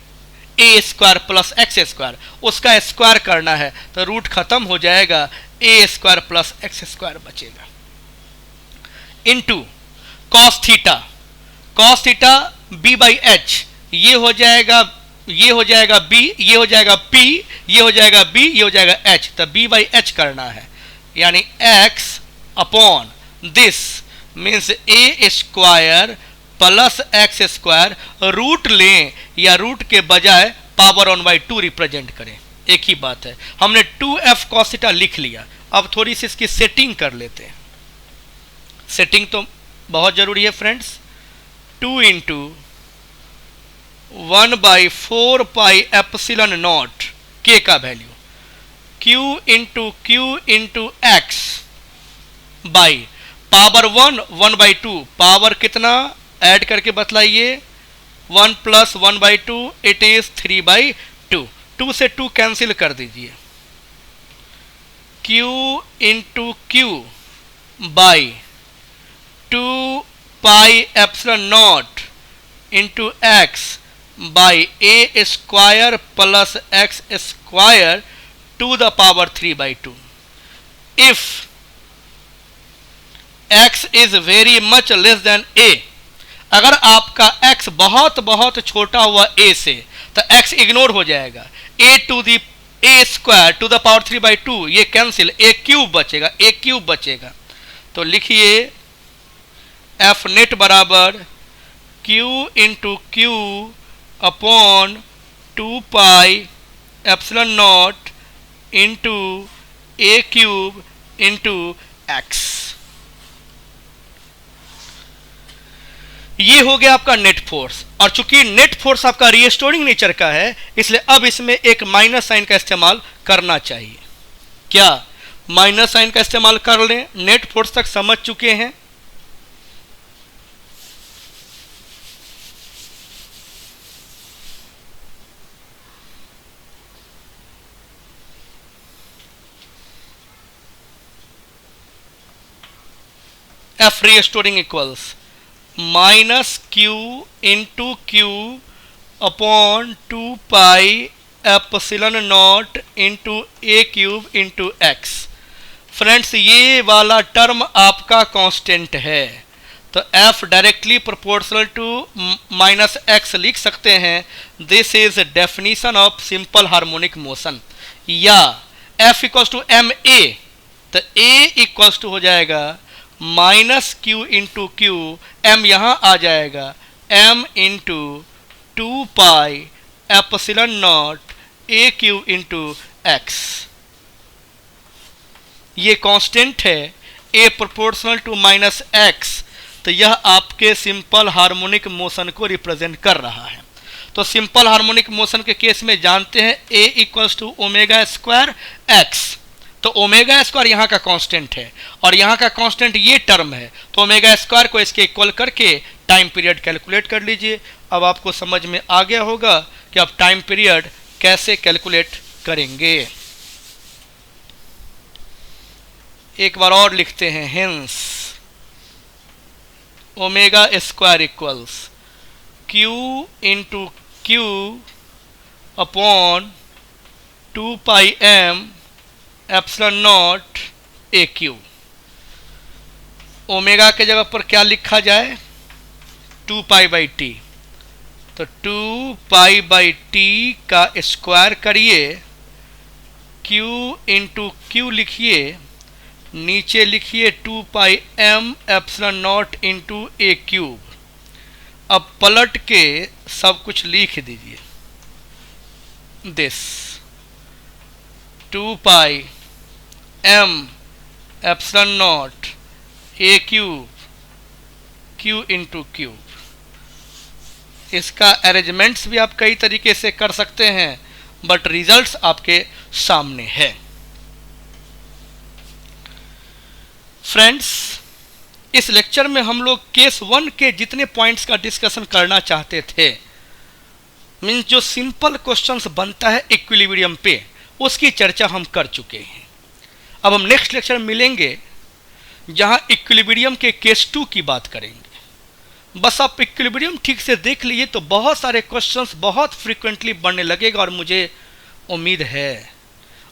A square plus X square, उसका स्क्वायर करना है तो रूट खत्म हो जाएगा, A square plus X square बचेगा, into cos theta, cos theta B by H, ये हो जाएगा बी, ये हो जाएगा पी, ये हो जाएगा बी, ये हो जाएगा एच, तो बी बाई एच करना है, यानी X upon this means A square plus X square, root लें या रूट के बजाय पावर 1/2 रिप्रेजेंट करें, एक ही बात है। हमने 2f cos थीटा लिख लिया, अब थोड़ी सी इसकी सेटिंग कर लेते हैं। सेटिंग तो बहुत जरूरी है friends. 2 into 1/4 pi epsilon not के का value, q into X by power 1/2, power कितना ऐड करके बतलाइए, 1 प्लस 1/2 इट इज 3/2, 2 से 2 कैंसिल कर दीजिए, q into Q by 2 pi epsilon naught into X by A square plus X square to the power 3/2। If x is very much less than a, अगर आपका x बहुत बहुत छोटा हुआ a से, तो x इग्नोर हो जाएगा, a A square to the power 3/2, ये कैंसिल, ए क्यूब बचेगा, ए क्यूब बचेगा। तो लिखिए एफ नेट बराबर Q into Q upon 2 epsilon naught into ए क्यूब इंटू एक्स। ये हो गया आपका नेट फोर्स। और चूंकि नेट फोर्स आपका रीस्टोरिंग नेचर का है, इसलिए अब इसमें एक माइनस साइन का इस्तेमाल करना चाहिए। क्या माइनस साइन का इस्तेमाल कर लें? नेट फोर्स तक समझ चुके हैं। F restoring equals minus q into Q upon 2 epsilon naught into ए क्यूब इंटू एक्स। फ्रेंड्स, ये वाला टर्म आपका कांस्टेंट है, तो F directly proportional to minus x लिख सकते हैं। This is definition of simple harmonic motion. या F equals to m a, तो ए इक्वल्स टू हो जाएगा minus q into q, m यहां आ जाएगा m into 2 epsilon naught A cube into x. ये कांस्टेंट है, a proportional to minus x, तो यह आपके सिंपल हार्मोनिक मोशन को रिप्रेजेंट कर रहा है। तो सिंपल हार्मोनिक मोशन के केस में जानते हैं a equals to omega square x, तो ओमेगा स्क्वायर यहाँ का कांस्टेंट है और यहाँ का कांस्टेंट ये टर्म है, तो ओमेगा स्क्वायर को इसके इक्वल करके टाइम पीरियड कैलकुलेट कर लीजिए। अब आपको समझ में आ गया होगा कि आप टाइम पीरियड कैसे कैलकुलेट करेंगे। एक बार और लिखते हैं, hence omega square equals Q into Q upon 2 M epsilon naught A Q. Omega के जगह पर क्या लिखा जाए? 2 टी, तो 2 टी का स्क्वायर करिए, क्यू इंटू क्यू लिखिए, नीचे लिखिए 2 एम एप्सिलॉन नॉट इंटू ए क्यूब। अब पलट के सब कुछ लिख दीजिए, this 2 M epsilon naught A cube Q into cube. इसका अरेंजमेंट्स भी आप कई तरीके से कर सकते हैं, बट रिजल्ट्स आपके सामने है। फ्रेंड्स, इस लेक्चर में हम लोग केस 1 के जितने पॉइंट्स का डिस्कशन करना चाहते थे, मीन्स जो सिंपल क्वेश्चंस बनता है इक्विलिब्रियम पे, उसकी चर्चा हम कर चुके हैं। अब हम नेक्स्ट लेक्चर मिलेंगे जहां इक्विलिब्रियम के केस 2 की बात करेंगे। बस आप इक्विलिब्रियम ठीक से देख लीजिए तो बहुत सारे क्वेश्चंस बहुत फ्रीक्वेंटली बनने लगेगा, और मुझे उम्मीद है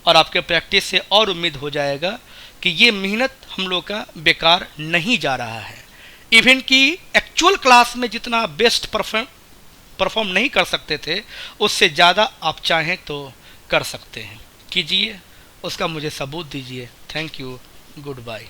और आपके प्रैक्टिस से और उम्मीद हो जाएगा कि ये मेहनत हम लोग का बेकार नहीं जा रहा है। इवन कि एक्चुअल क्लास में जितना बेस्ट परफॉर्म नहीं कर सकते थे, उससे ज़्यादा आप चाहें तो कर सकते हैं। कीजिए, उसका मुझे सबूत दीजिए। Thank you, good bye.